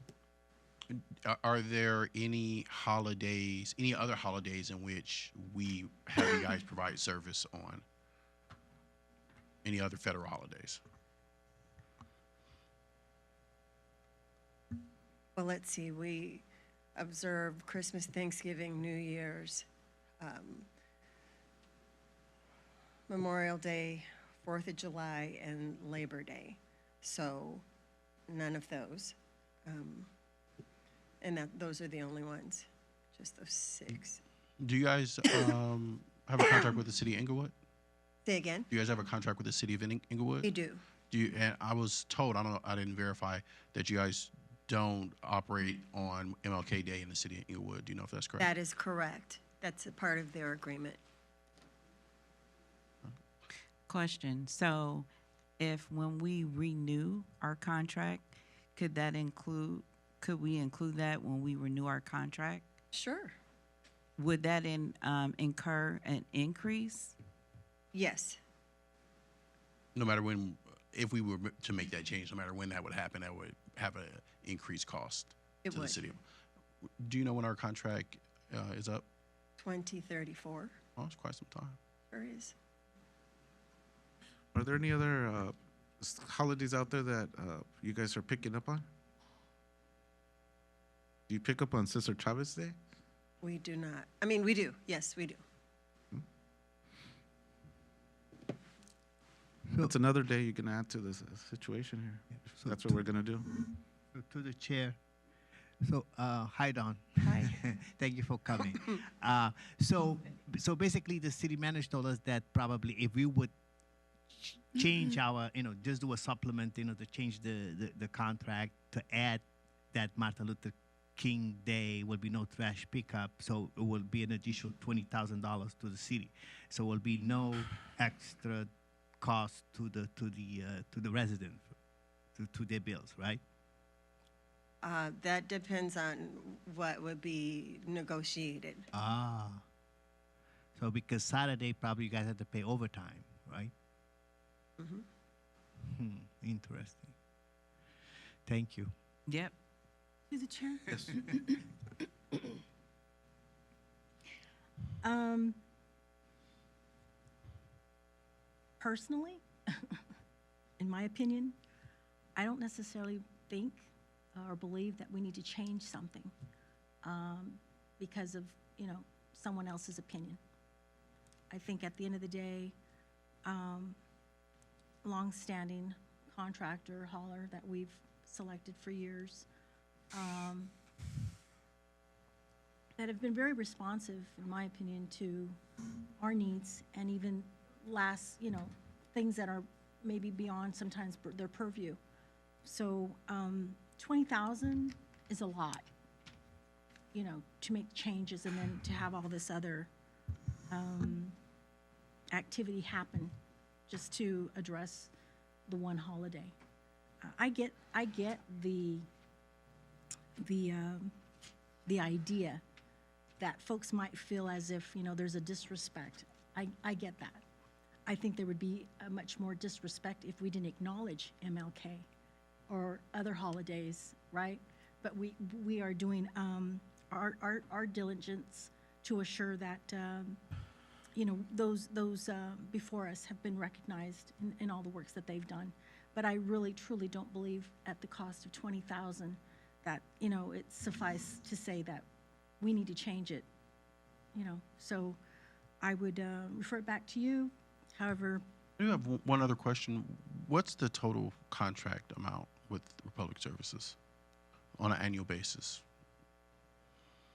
Are there any holidays, any other holidays in which we have you guys provide service on? Any other federal holidays? Well, let's see, we observe Christmas, Thanksgiving, New Year's, Memorial Day, 4th of July, and Labor Day. So none of those. And those are the only ones, just those 6. Do you guys have a contract with the city of Inglewood? Say again? Do you guys have a contract with the city of Inglewood? We do. Do you, and I was told, I don't know, I didn't verify, that you guys don't operate on MLK Day in the city of Inglewood. Do you know if that's correct? That is correct. That's a part of their agreement. Question. So if when we renew our contract, could we include that when we renew our contract? Sure. Would that incur an increase? Yes. No matter when, if we were to make that change, no matter when that would happen, that would have an increased cost It to would. the city. Do you know when our contract is up? 2034. Oh, it's quite some time. Sure is. Are there any other holidays out there that you guys are picking up on? Do you pick up on Cesar Chavez Day? We do not. I mean, we do. Yes, we do. That's another day you can add to this situation here. So That's what we're gonna do. To the chair. So, hi, Don. Hi. Thank you for coming. So basically, the city manager told us that probably if we would change our, just do a supplement, to change the contract to add that Martin Luther King Day will be no trash pickup, so it will be an additional $20,000 to the city. So it will be no extra cost to the resident, to their bills, right? That depends on what would be negotiated. Ah. So because Saturday, probably you guys have to pay overtime, right? Mm-hmm. Interesting. Thank you. Yep. To the chair? Yes. Personally, in my opinion, I don't necessarily think or believe that we need to change something because of, someone else's opinion. I think at the end of the day, longstanding contractor, hauler that we've selected for years, that have been very responsive, in my opinion, to our needs and even things that are maybe beyond sometimes their purview. So 20,000 is a lot, to make changes and then to have all this other activity happen just to address the one holiday. I get the the idea that folks might feel as if, there's a disrespect. I get that. I think there would be a much more disrespect if we didn't acknowledge MLK or other holidays, right? But we are doing our diligence to assure that, those before us have been recognized in all the works that they've done. But I really, truly don't believe at the cost of $20,000 that, it's suffice to say that we need to change it, So I would refer it back to you. However, I do have one other question. What's the total contract amount with Republic Services on an annual basis?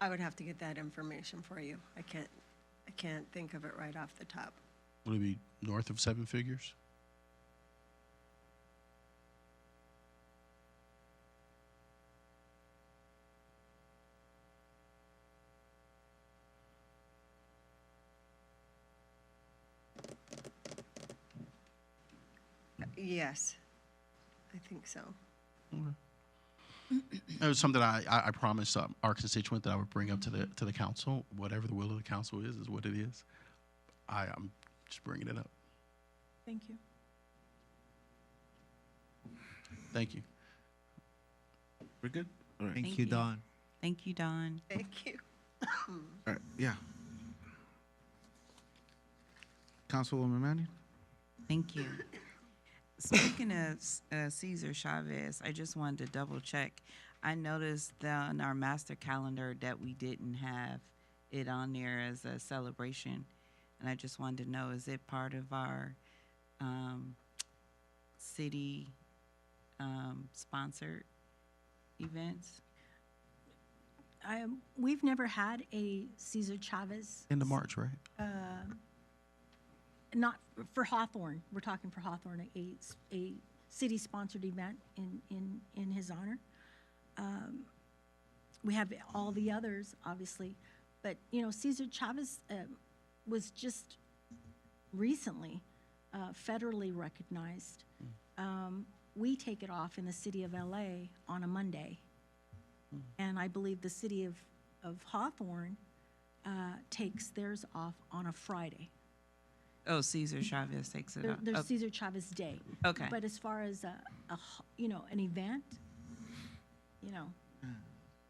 I would have to get that information for you. I can't think of it right off the top. Would it be north of 7 figures? Yes, I think so. It was something I promised our constituent that I would bring up to the council. Whatever the will of the council is what it is. I'm just bringing it up. thank you. Thank you. We're good? All right. Thank you, Dawn. Thank you, Dawn. Thank you. All right, yeah. Councilwoman Manning? Thank you. Speaking of Cesar Chavez, I just wanted to double check. I noticed that on our master calendar that we didn't have it on there as a celebration. And I just wanted to know, is it part of our city sponsored events? We've never had a Cesar Chavez. End of March, right? Not for Hawthorne. We're talking for Hawthorne, a city-sponsored event in his honor. We have all the others, obviously, but Cesar Chavez was just recently federally recognized. We take it off in the city of LA on a Monday, and I believe the city of Hawthorne takes theirs off on a Friday. Oh, Cesar Chavez takes it up. There's Oh, Cesar Chavez Day. Okay. But as far as an event,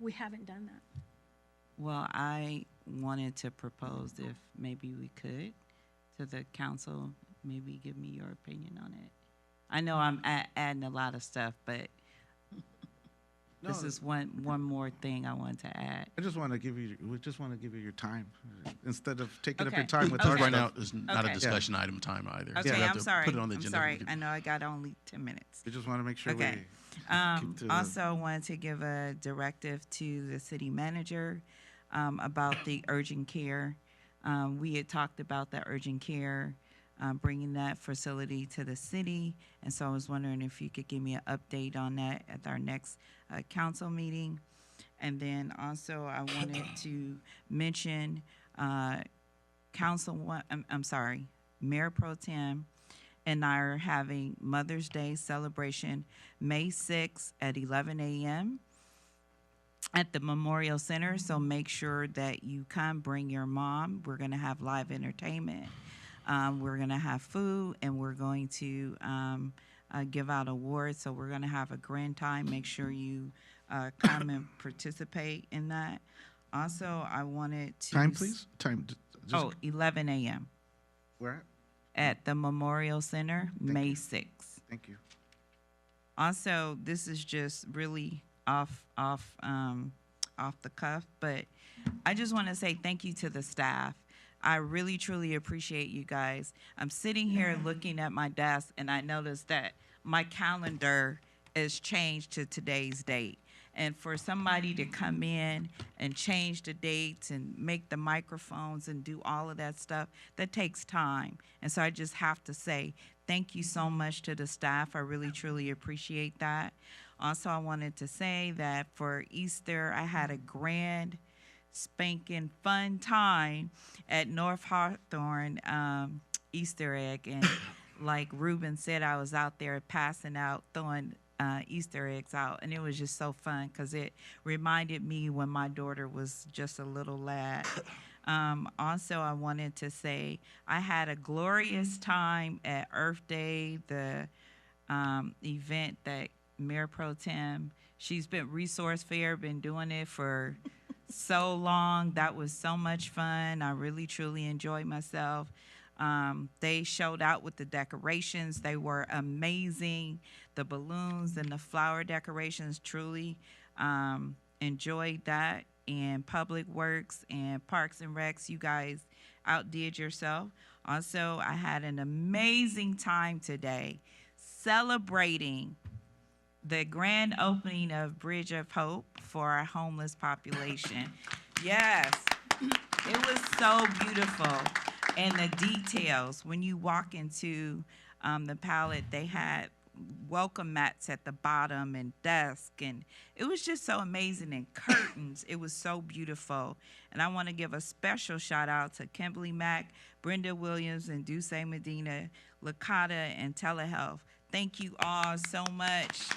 we haven't done that. Well, I wanted to propose if maybe we could to the council, maybe give me your opinion on it. I know I'm adding a lot of stuff, but this is one more thing I want to add. We just want to give you your time instead of taking up Okay. your time with Okay. our Right stuff. now is not a Okay. discussion item time either. Okay, So we have I'm to sorry. Put it on the I'm agenda. sorry. I know I got only 10 minutes. We just want to make sure Okay. keep to the- Also wanted to give a directive to the city manager about the urgent care. We had talked about the urgent care, bringing that facility to the city. And so I was wondering if you could give me an update on that at our next council meeting. And then also I wanted to mention Mayor Pro Tem and I are having Mother's Day celebration May 6th at 11 a.m. at the Memorial Center. So make sure that you come, bring your mom. We're going to have live entertainment. We're going to have food, and we're going to give out awards. So we're going to have a grand time. Make sure you come and participate in that. Also, I wanted to... Time, please? Time. Oh, 11 a.m. Where at the Memorial Center, May 6th. Thank you. Also, this is just really off the cuff, but I just want to say thank you to the staff. I really, truly appreciate you guys. I'm sitting here looking at my desk, and I noticed that my calendar is changed to today's date. And for somebody to come in and change the dates and make the microphones and do all of that stuff, that takes time. And so I just have to say thank you so much to the staff. I really, truly appreciate that. Also, I wanted to say that for Easter, I had a grand spanking fun time at North Hawthorne Easter egg. And like Ruben said, I was out there passing out, throwing Easter eggs out, and it was just so fun because it reminded me when my daughter was just a little lad. Also, I wanted to say I had a glorious time at Earth Day, the event that Mayor Pro Tem, she's been Resource Fair, been doing it for so long. That was so much fun. I really, truly enjoyed myself. They showed out with the decorations. They were amazing. The balloons and the flower decorations, truly enjoyed that. And Public Works and Parks and Recs, you guys outdid yourself. Also, I had an amazing time today celebrating the grand opening of Bridge of Hope for our homeless population. Yes, it was so beautiful. And the details, when you walk into the pallet, they had welcome mats at the bottom and desk, and it was just so amazing, and curtains. It was so beautiful. And I want to give a special shout out to Kimberly Mack, Brenda Williams, and Duce Medina, Lakata, and Telehealth. Thank you all so much.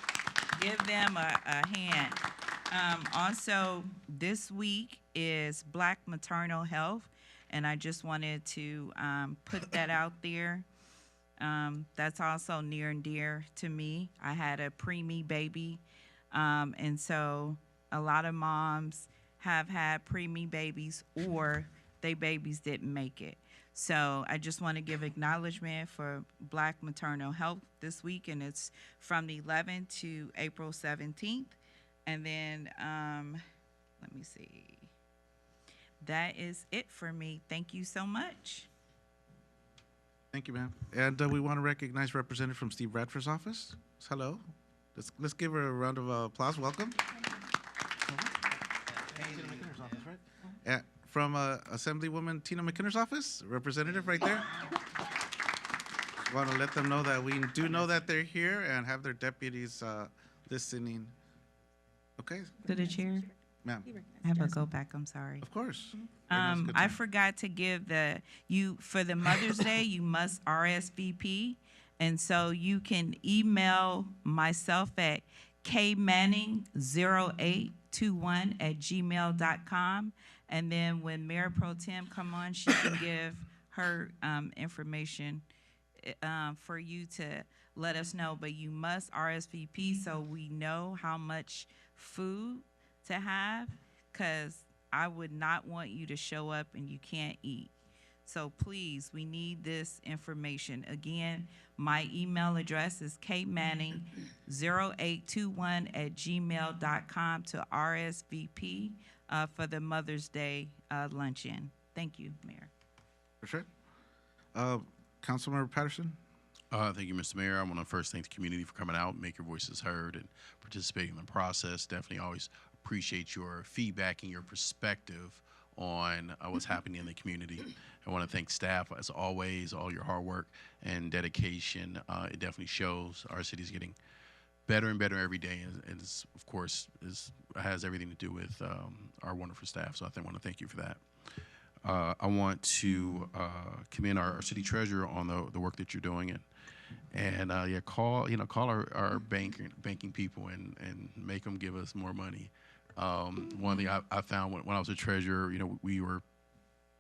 Give them a hand. Also, this week is Black Maternal Health, and I just wanted to put that out there. That's also near and dear to me. I had a preemie baby, and so a lot of moms have had preemie babies or their babies didn't make it. So I just want to give acknowledgement for Black Maternal Health this week, and it's from the 11th to April 17th. And then, let me see. That is it for me. Thank you so much. Thank you, ma'am. And we want to recognize Representative from Steve Bradford's office. Hello. Let's give her a round of applause. Welcome. From Assemblywoman Tina McKinner's office, representative right there. Want to let them know that we do know that they're here and have their deputies listening. Okay. To the chair. Ma'am. I have a go back, I'm sorry. Of course. I forgot to give for the Mother's Day, you must RSVP. And so you can email myself at kmanning0821@gmail.com. And then when Mayor Pro Tem come on, she can give her information for you to let us know. But you must RSVP so we know how much food to have, because I would not want you to show up and you can't eat. So please, we need this information. Again, my email address is kmanning0821@gmail.com to RSVP for the Mother's Day luncheon. Thank you, Mayor. For sure. Councilmember Patterson? Thank you, Mr. Mayor. I want to first thank the community for coming out, make your voices heard, and participating in the process. Definitely always appreciate your feedback and your perspective on what's happening in the community. I want to thank staff, as always, all your hard work and dedication. It definitely shows. Our city's getting better and better every day, and it's, of course, has everything to do with our wonderful staff. So I want to thank you for that. I want to commend our city treasurer on the work that you're doing, and call our banking people and make them give us more money. One thing I found when I was a treasurer, we were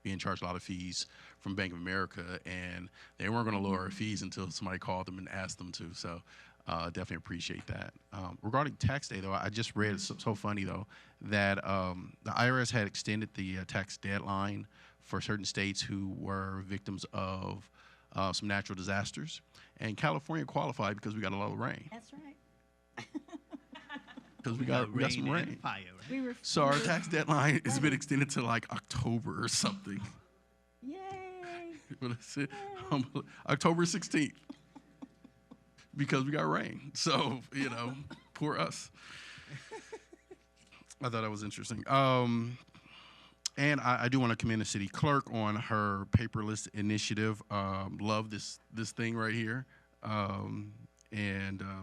being charged a lot of fees from Bank of America, and they weren't going to lower our fees until somebody called them and asked them to. So definitely appreciate that. Regarding tax day, though, I just read, it's so funny, though, that the IRS had extended the tax deadline for certain states who were victims of some natural disasters. And California qualified because we got a lot of rain. That's right. Because we got some rain. And fire, right? So our tax deadline has been extended to like October or something. Yay! What is it? October 16th. Because we got rain. So, poor us. I thought that was interesting. And I do want to commend the city clerk on her paperless initiative. Love this thing right here. And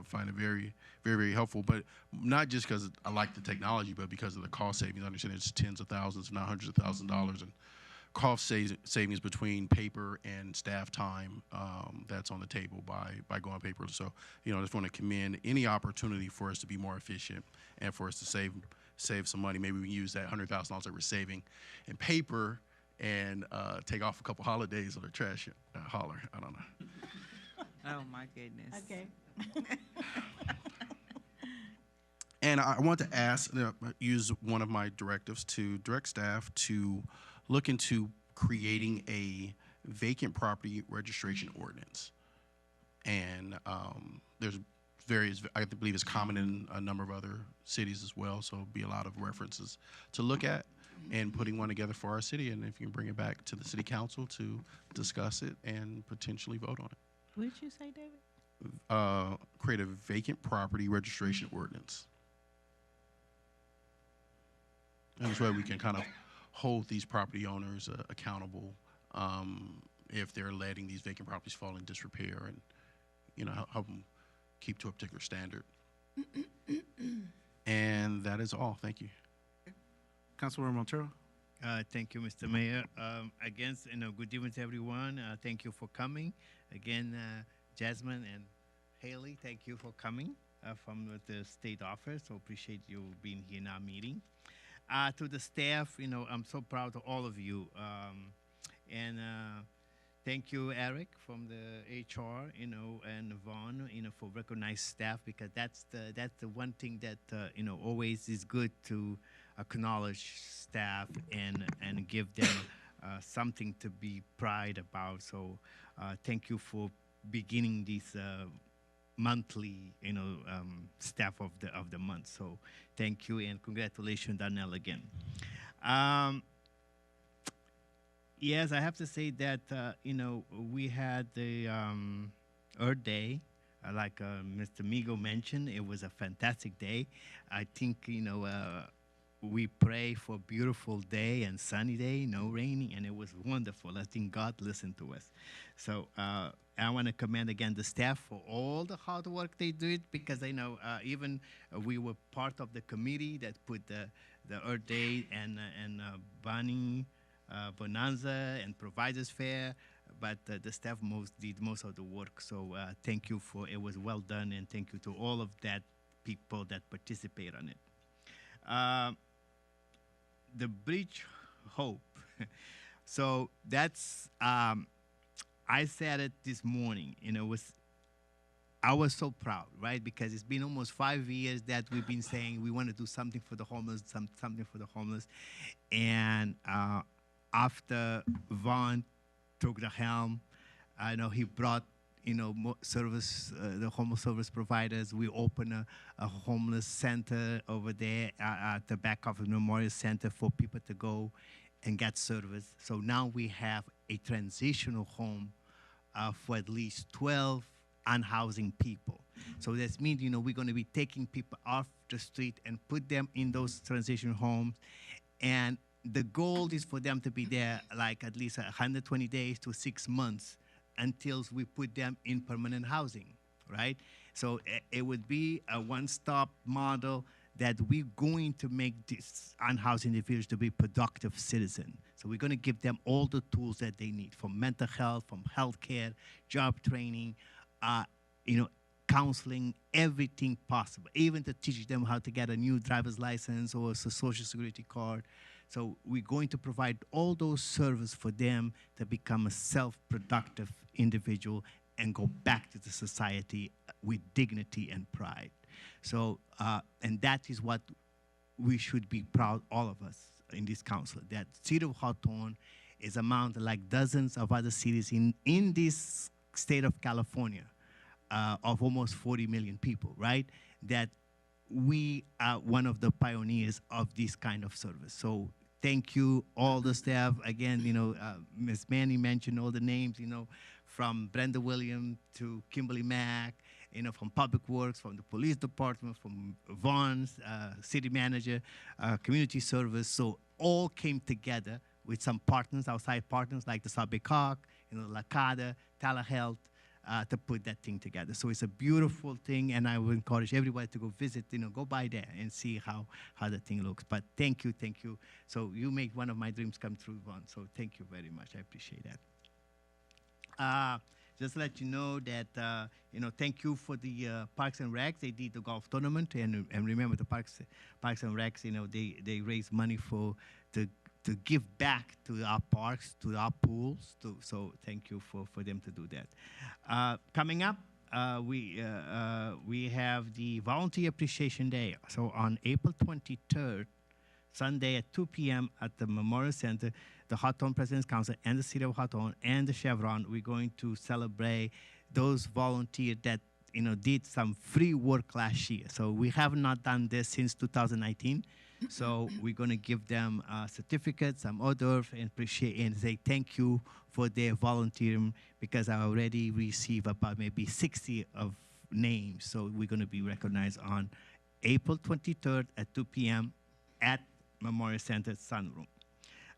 find it very, very, very helpful. But not just because I like the technology, but because of the cost savings. I understand it's tens of thousands, if not hundreds of thousands of dollars in cost savings between paper and staff time that's on the table by going paperless. So, I just want to commend any opportunity for us to be more efficient and for us to save some money. Maybe we can use that $100,000 that we're saving in paper and take off a couple holidays on the trash hauler. I don't know. Oh, my goodness. Okay. And I want to use one of my directives to direct staff to look into creating a vacant property registration ordinance. And there's I believe it's common in a number of other cities as well, so it'll be a lot of references to look at and putting one together for our city. And if you can bring it back to the city council to discuss it and potentially vote on it. What did you say, David? Create a vacant property registration ordinance. And this way we can kind of hold these property owners accountable if they're letting these vacant properties fall in disrepair and, help them keep to a particular standard. And that is all. Thank you. Councilwoman Montero. Thank you, Mr. Mayor. Again, good evening to everyone. Thank you for coming. Again, Jasmine and Haley, thank you for coming from the state office. So appreciate you being here in our meeting. To the staff, I'm so proud of all of you. And thank you, Eric, from the HR, and Vaughn, for recognized staff, because that's the one thing that, always is good to acknowledge staff and give them something to be proud about. So thank you for beginning this monthly, staff of the month. So thank you and congratulations, Darnell, again. Yes, I have to say that we had the Earth Day, like Mr. Migo mentioned. It was a fantastic day. I think we pray for a beautiful day and sunny day, no raining, and it was wonderful. I think God listened to us. So I want to commend again the staff for all the hard work they did, because I know even we were part of the committee that put the Earth Day and Bunny Bonanza and Providers Fair, but the staff did most of the work. So thank you it was well done, and thank you to all of that people that participate on it. The Bridge Hope. So that's, I said it this morning, I was so proud, right? Because it's been almost 5 years that we've been saying we want to do something for the homeless, something for the homeless. And after Vaughn took the helm, I know he brought service, the homeless service providers. We opened a homeless center over there at the back of the Memorial Center for people to go and get service. So now we have a transitional home for at least 12 unhousing people. So that means, we're going to be taking people off the street and put them in those transitional homes. And the goal is for them to be there like at least 120 days to 6 months until we put them in permanent housing, right? So it would be a one-stop model that we're going to make these unhoused individuals to be productive citizens. So we're going to give them all the tools that they need, from mental health, from healthcare, job training, counseling, everything possible, even to teach them how to get a new driver's license or a social security card. So we're going to provide all those services for them to become a self-productive individual and go back to the society with dignity and pride. So, and that is what we should be proud, all of us in this council, that City of Hawthorne is among like dozens of other cities in this state of California of almost 40 million people, right? That we are one of the pioneers of this kind of service. So thank you, all the staff. Again, Ms. Manny mentioned all the names, from Brenda Williams to Kimberly Mack, from Public Works, from the Police Department, from Vaughn's, City Manager, Community Service. So all came together with some partners, outside partners like the Sabe Cog, Lacada, Telehealth, to put that thing together. So it's a beautiful thing, and I would encourage everybody to go visit, go by there and see how the thing looks. But thank you. So you make one of my dreams come true, Vaughn. So thank you very much. I appreciate that. Just to let you know that, thank you for the Parks and Recs. They did the golf tournament, and remember the Parks and Recs, they raise money to give back to our parks, to our pools. So thank you for them to do that. Coming up, we have the Volunteer Appreciation Day. So on April 23rd, Sunday at 2 p.m. at the Memorial Center, the Hawthorne President's Council and the City of Hawthorne and the Chevron, we're going to celebrate those volunteers that did some free work last year. So we have not done this since 2019. So we're going to give them certificates, some hors d'oeuvres, and appreciate and say thank you for their volunteering, because I already received about maybe 60 of names. So we're going to be recognized on April 23rd at 2 p.m. at Memorial Center Sunroom.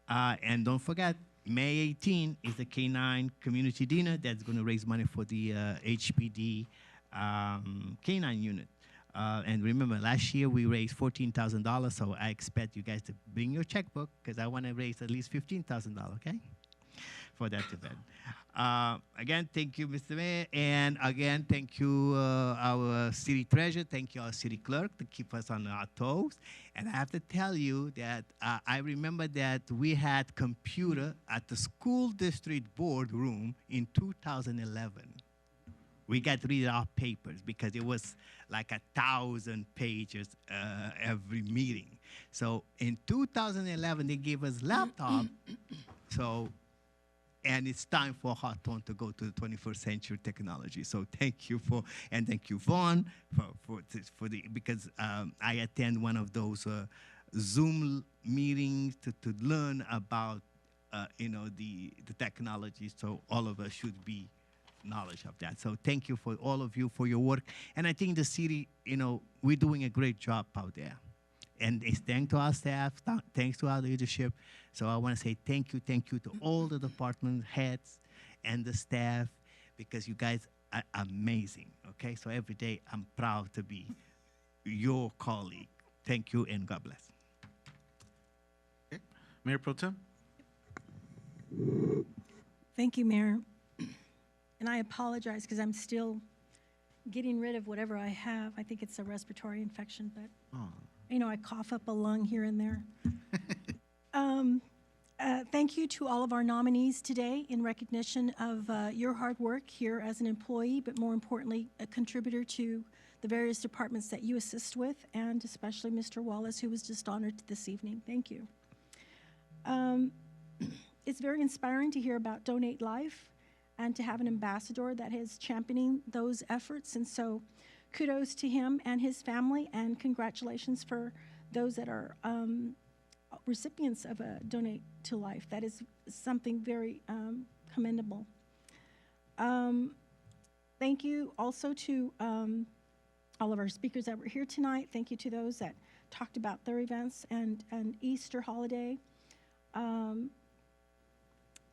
And don't forget, May 18 is the K-9 Community Dinner that's going to raise money for the HPD K-9 unit. And remember, last year we raised $14,000, so I expect you guys to bring your checkbook, because I want to raise at least $15,000, okay, for that event. Again, thank you, Mr. Mayor, and again, thank you, our city treasurer, thank you, our city clerk, to keep us on our toes. And I have to tell you that I remember that we had computer at the school district board room in 2011. We got to read our papers because it was like 1,000 pages every meeting. So in 2011, they gave us laptop. And it's time for Hawthorne to go to the 21st century technology. So thank you and thank you, Vaughn, because I attend one of those Zoom meetings to learn about, the technology. So all of us should be knowledge of that. So thank you for all of you for your work. And I think the city, we're doing a great job out there. And it's thanks to our staff, thanks to our leadership. So I want to say thank you to all the department heads and the staff, because you guys are amazing, okay? So every day I'm proud to be your colleague. Thank you and God bless. Okay. Mayor Pro Tem? Thank you, Mayor. And I apologize because I'm still getting rid of whatever I have. I think it's a respiratory infection, but I cough up a lung here and there. Thank you to all of our nominees today in recognition of your hard work here as an employee, but more importantly, a contributor to the various departments that you assist with, and especially Mr. Wallace, who was just honored this evening. Thank you. It's very inspiring to hear about Donate Life and to have an ambassador that is championing those efforts. And so kudos to him and his family, and congratulations for those that are recipients of a Donate to Life. That is something very commendable. Thank you also to all of our speakers that were here tonight. Thank you to those that talked about their events and Easter holiday.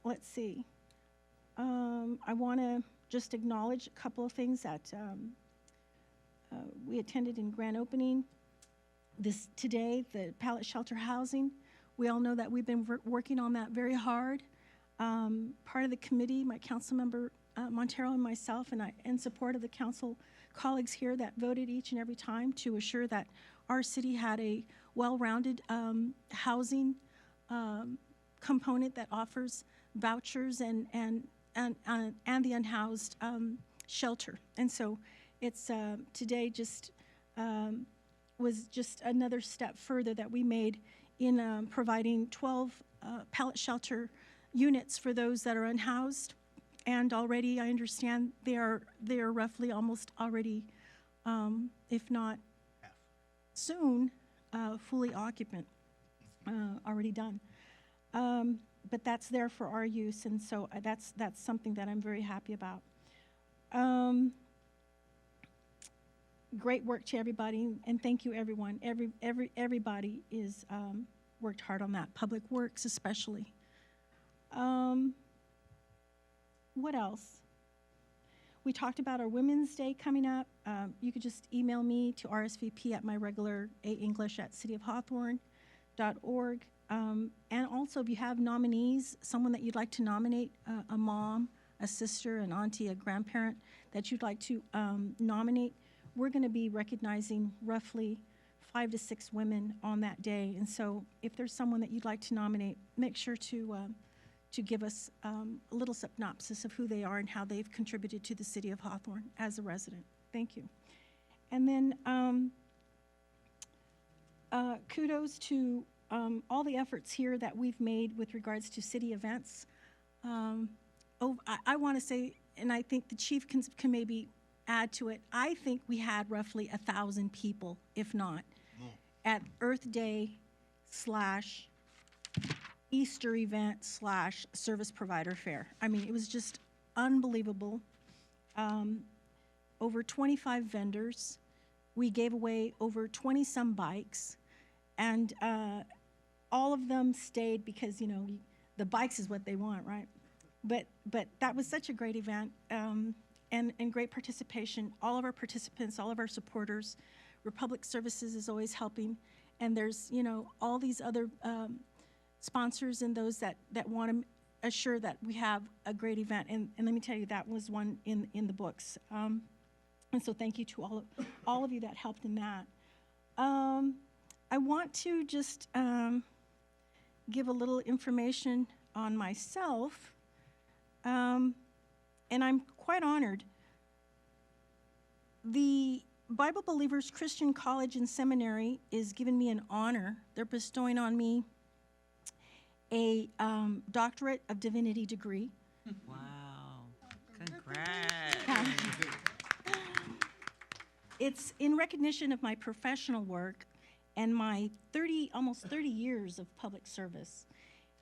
Let's see. I want to just acknowledge a couple of things that we attended in grand opening today, the pallet shelter housing. We all know that we've been working on that very hard. Part of the committee, my council member Montero and myself, and I, in support of the council colleagues here that voted each and every time to assure that our city had a well-rounded housing component that offers vouchers and the unhoused shelter. And so it's today just was just another step further that we made in providing 12 pallet shelter units for those that are unhoused. And already, I understand they are roughly almost already, if not soon, fully occupant, already done. But that's there for our use, and so that's something that I'm very happy about. Great work to everybody, and thank you, everyone. Everybody is worked hard on that. Public Works, especially. What else? We talked about our Women's Day coming up. You could just email me to RSVP at my regular aenglish@cityofhawthorne.org. And also, if you have nominees, someone that you'd like to nominate, a mom, a sister, an auntie, a grandparent that you'd like to nominate, we're going to be recognizing roughly 5 to 6 women on that day. And so if there's someone that you'd like to nominate, make sure to give us a little synopsis of who they are and how they've contributed to the city of Hawthorne as a resident. Thank you. And then kudos to all the efforts here that we've made with regards to city events. I want to say, and I think the chief can maybe add to it, I think we had roughly 1,000 people, if not, at Earth Day / Easter event / service provider fair. I mean, it was just unbelievable. Over 25 vendors. We gave away over 20-some bikes, and all of them stayed because, you know, the bikes is what they want, right? But that was such a great event, and great participation. All of our participants, all of our supporters. Republic Services is always helping, and there's, you know, all these other sponsors and those that want to assure that we have a great event. And let me tell you, that was one in the books. And so thank you to all of you that helped in that. I want to just give a little information on myself. And I'm quite honored. The Bible Believers Christian College and Seminary is giving me an honor. They're bestowing on me a Doctorate of Divinity degree. Wow. Congrats. It's in recognition of my professional work and my almost 30 years of public service.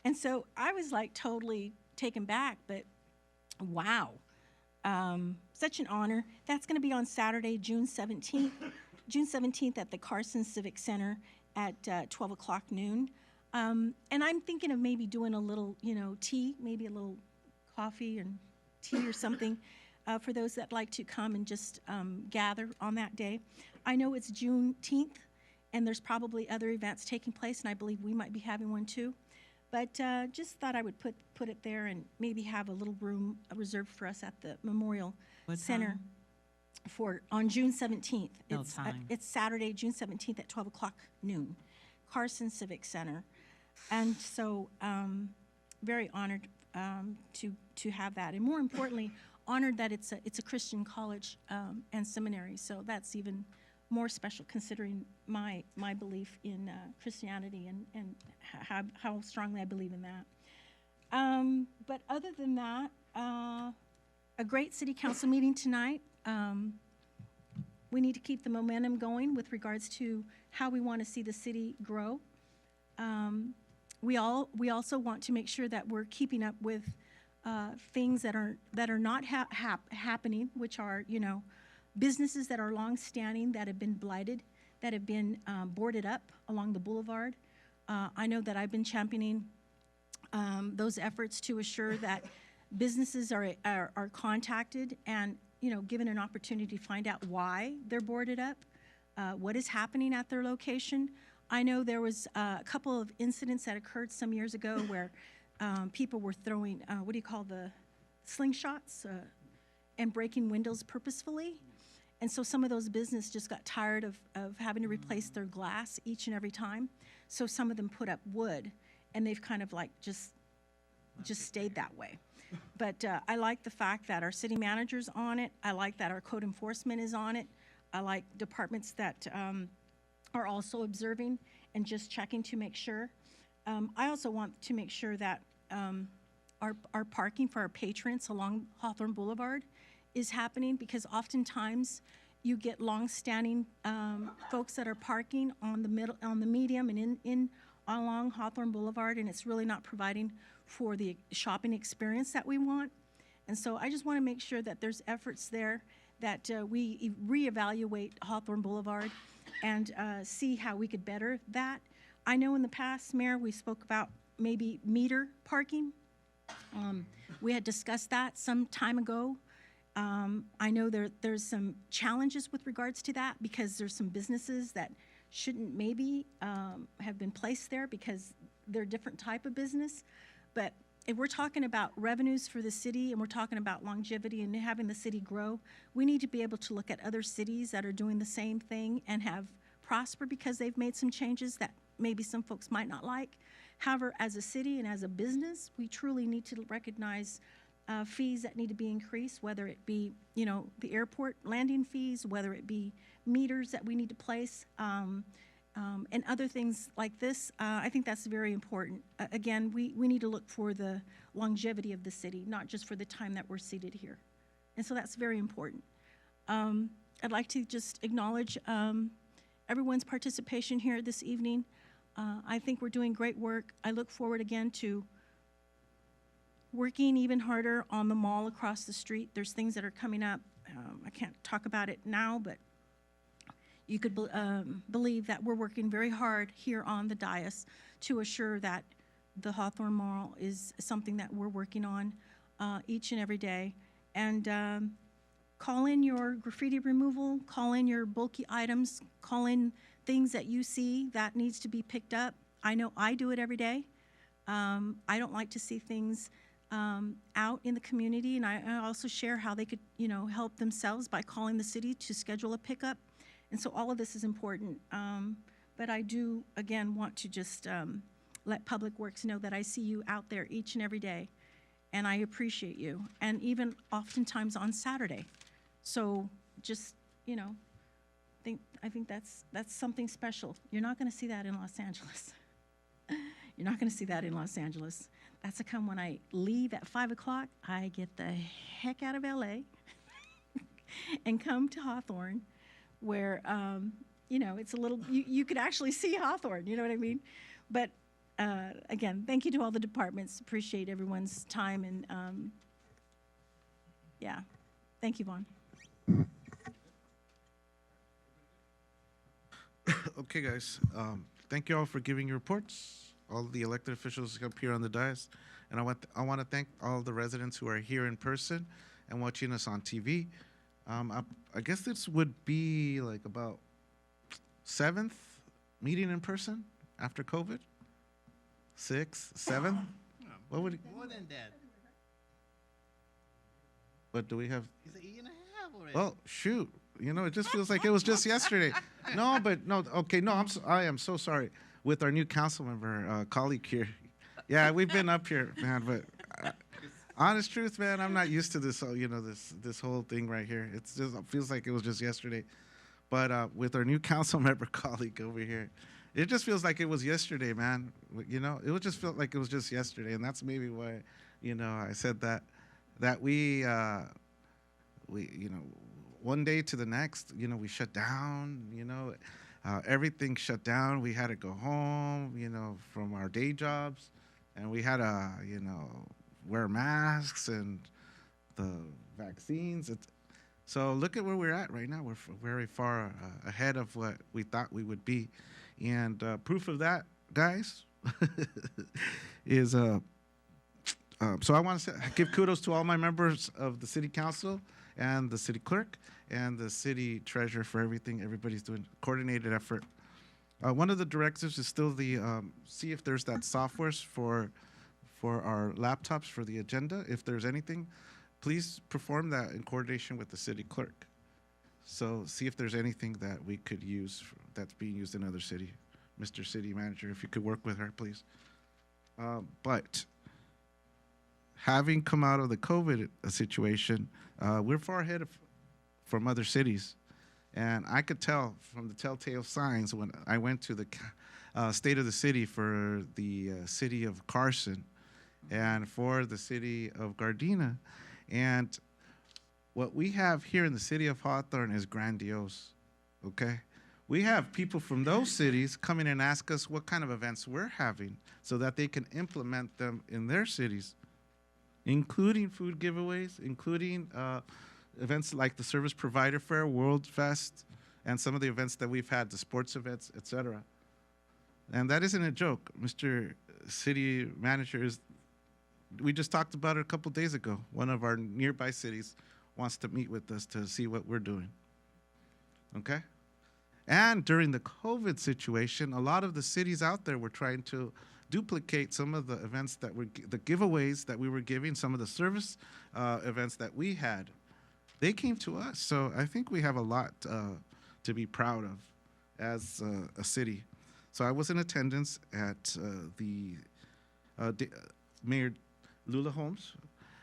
And so I was like totally taken back, but wow. Such an honor. That's going to be on Saturday, June 17th at the Carson Civic Center at 12 o'clock noon. And I'm thinking of maybe doing a little, you know, tea, maybe a little coffee and tea or something for those that like to come and just gather on that day. I know it's Juneteenth, and there's probably other events taking place, and I believe we might be having one too. But just thought I would put it there and maybe have a little room reserved for us at the Memorial Center on June 17th. It's Saturday, June 17th at 12 o'clock noon, Carson Civic Center. And so very honored to have that. And more importantly, honored that it's a Christian college and seminary. So that's even more special considering my belief in Christianity and how strongly I believe in that. But other than that, a great city council meeting tonight. We need to keep the momentum going with regards to how we want to see the city grow. We also want to make sure that we're keeping up with things that are not happening, which are, you know, businesses that are long-standing, that have been blighted, that have been boarded up along the boulevard. I know that I've been championing those efforts to assure that businesses are contacted and, you know, given an opportunity to find out why they're boarded up, what is happening at their location. I know there was a couple of incidents that occurred some years ago where people were throwing, what do you call the slingshots and breaking windows purposefully. And so some of those businesses just got tired of having to replace their glass each and every time. So some of them put up wood, and they've kind of like just stayed that way. But I like the fact that our city manager's on it. I like that our code enforcement is on it. I like departments that are also observing and just checking to make sure. I also want to make sure that our parking for our patrons along Hawthorne Boulevard is happening, because oftentimes you get long-standing folks that are parking on the medium and in along Hawthorne Boulevard, and it's really not providing for the shopping experience that we want. And so I just want to make sure that there's efforts there, that we reevaluate Hawthorne Boulevard and see how we could better that. I know in the past, Mayor, we spoke about maybe meter parking. We had discussed that some time ago, I know there's some challenges with regards to that because there's some businesses that shouldn't maybe have been placed there because they're a different type of business. But if we're talking about revenues for the city and we're talking about longevity and having the city grow, we need to be able to look at other cities that are doing the same thing and have prospered because they've made some changes that maybe some folks might not like. However, as a city and as a business, we truly need to recognize fees that need to be increased, whether it be, you know, the airport landing fees, whether it be meters that we need to place, and other things like this. I think that's very important. Again, we need to look for the longevity of the city, not just for the time that we're seated here. And so that's very important. I'd like to just acknowledge everyone's participation here this evening. I think we're doing great work. I look forward again to working even harder on the mall across the street. There's things that are coming up. I can't talk about it now, but you could believe that we're working very hard here on the dais to assure that the Hawthorne Mall is something that we're working on each and every day. And call in your graffiti removal, call in your bulky items, call in things that you see that needs to be picked up. I know I do it every day. I don't like to see things out in the community, and I also share how they could, you know, help themselves by calling the city to schedule a pickup. And so all of this is important. But I do, again, want to just let Public Works know that I see you out there each and every day, and I appreciate you, and even oftentimes on Saturday. So just, you know, I think that's something special. You're not going to see that in Los Angeles. You're not going to see that in Los Angeles. That's to come when I leave at 5 o'clock. I get the heck out of LA and come to Hawthorne, where, you know, it's a little, you could actually see Hawthorne, you know what I mean? But again, thank you to all the departments. Appreciate everyone's time, and yeah. Thank you, Vaughn. Okay, guys. Thank you all for giving your reports. All the elected officials up here on the dais, and I want to thank all the residents who are here in person and watching us on TV. I guess this would be like about 7th meeting in person after COVID. 6th, 7th. What would? More than that. What do we have? It's a year and a half already. Well, shoot. You know, it just feels like it was just yesterday. No, but no. Okay, no. I am so sorry. With our new council member, colleague here. Yeah, we've been up here, man, but honest truth, man, I'm not used to this, you know, this whole thing right here. It feels like it was just yesterday. But with our new council member colleague over here, it just feels like it was yesterday, man. You know, it would just feel like it was just yesterday, and that's maybe why, you know, I said that we, you know, one day to the next, you know, we shut down, you know. Everything shut down. We had to go home, you know, from our day jobs, and we had to, you know, wear masks and the vaccines. So look at where we're at right now. We're very far ahead of what we thought we would be, and proof of that, guys, is so I want to give kudos to all my members of the city council and the city clerk and the city treasurer for everything. Everybody's doing coordinated effort. One of the directives is still the see if there's that software for our laptops for the agenda. If there's anything, please perform that in coordination with the city clerk. So see if there's anything that we could use that's being used in other city. Mr. City Manager, if you could work with her, please. But having come out of the COVID situation, we're far ahead from other cities. And I could tell from the telltale signs when I went to the State of the City for the city of Carson and for the city of Gardena. And what we have here in the city of Hawthorne is grandiose, okay? We have people from those cities come in and ask us what kind of events we're having so that they can implement them in their cities, including food giveaways, including events like the Service Provider Fair, World Fest, and some of the events that we've had, the sports events, etc. And that isn't a joke. Mr. City Manager, we just talked about it a couple days ago. One of our nearby cities wants to meet with us to see what we're doing. Okay? And during the COVID situation, a lot of the cities out there were trying to duplicate some of the events that were, the giveaways that we were giving, some of the service events that we had. They came to us. So I think we have a lot to be proud of as a city. So I was in attendance at Mayor Lula Holmes,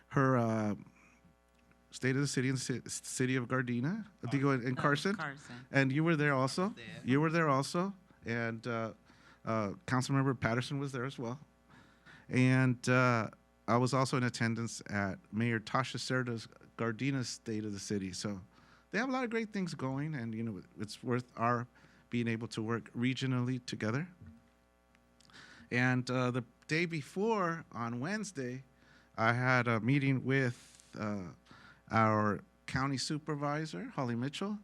her State of the City in the city of Gardena, in Carson. And you were there also. You were there also. And Councilmember Patterson was there as well. And I was also in attendance at Mayor Tasha Cerda's Gardena State of the City. So they have a lot of great things going, and you know, it's worth our being able to work regionally together. And the day before, on Wednesday, I had a meeting with our county supervisor, Holly Mitchell,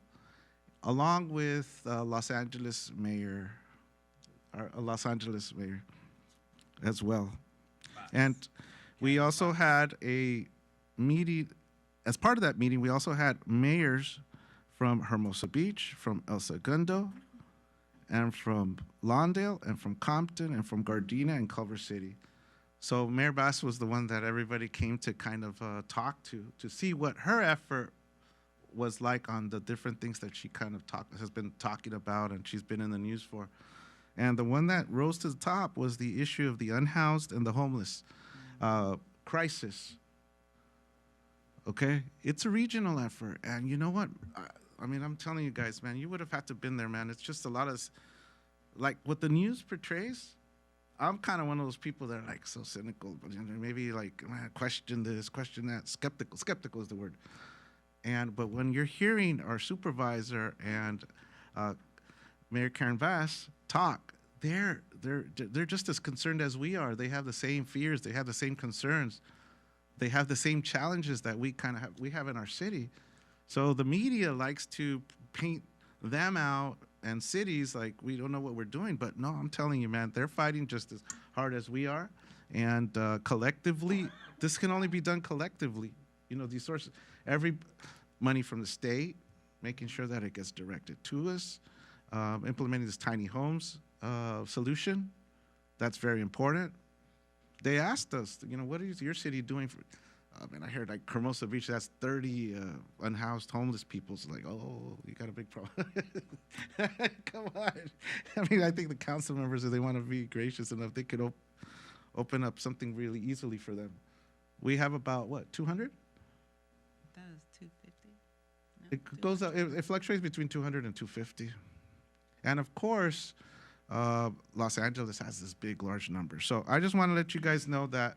along with Los Angeles Mayor as well. And we also had a meeting. As part of that meeting, we also had mayors from Hermosa Beach, from El Segundo, and from Lawndale, and from Compton, and from Gardena and Culver City. So Mayor Bass was the one that everybody came to kind of talk to see what her effort was like on the different things that she kind of has been talking about and she's been in the news for. And the one that rose to the top was the issue of the unhoused and the homeless crisis. Okay? It's a regional effort. And you know what? I mean, I'm telling you guys, man, you would have had to been there, man. It's just a lot of, like, what the news portrays. I'm kind of one of those people that are, like, so cynical, but maybe, like, question this, question that. Skeptical is the word. But when you're hearing our supervisor and Mayor Karen Bass talk, they're just as concerned as we are. They have the same fears. They have the same concerns. They have the same challenges that we have in our city. So the media likes to paint them out and cities like we don't know what we're doing. But no, I'm telling you, man, they're fighting just as hard as we are. And collectively, this can only be done collectively. You know, these sources, every money from the state, making sure that it gets directed to us, implementing this tiny homes solution. That's very important. They asked us, you know, what is your city doing for, I heard like Hermosa Beach, that's 30 unhoused homeless people. So like, oh, you got a big problem. Come on. I mean, I think the council members, if they want to be gracious enough, they could open up something really easily for them. We have about, what, 200? That was 250. No, It goes up, it fluctuates between 200 and 250. And of course, Los Angeles has this big, large number. So I just want to let you guys know that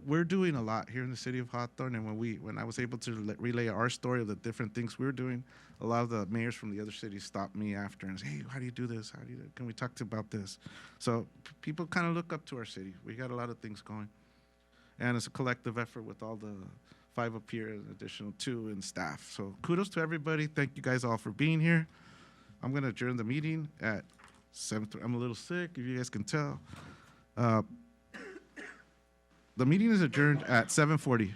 we're doing a lot here in the city of Hawthorne. And when I was able to relay our story of the different things we're doing, a lot of the mayors from the other cities stopped me after and said, hey, how do you do this? How do you can we talk about this? So people kind of look up to our city. We got a lot of things going. And it's a collective effort with all the 5 up here and additional 2 in staff. So kudos to everybody. Thank you guys all for being here. I'm going to adjourn the meeting at 7:30. I'm a little sick, if you guys can tell. The meeting is adjourned at 7:40.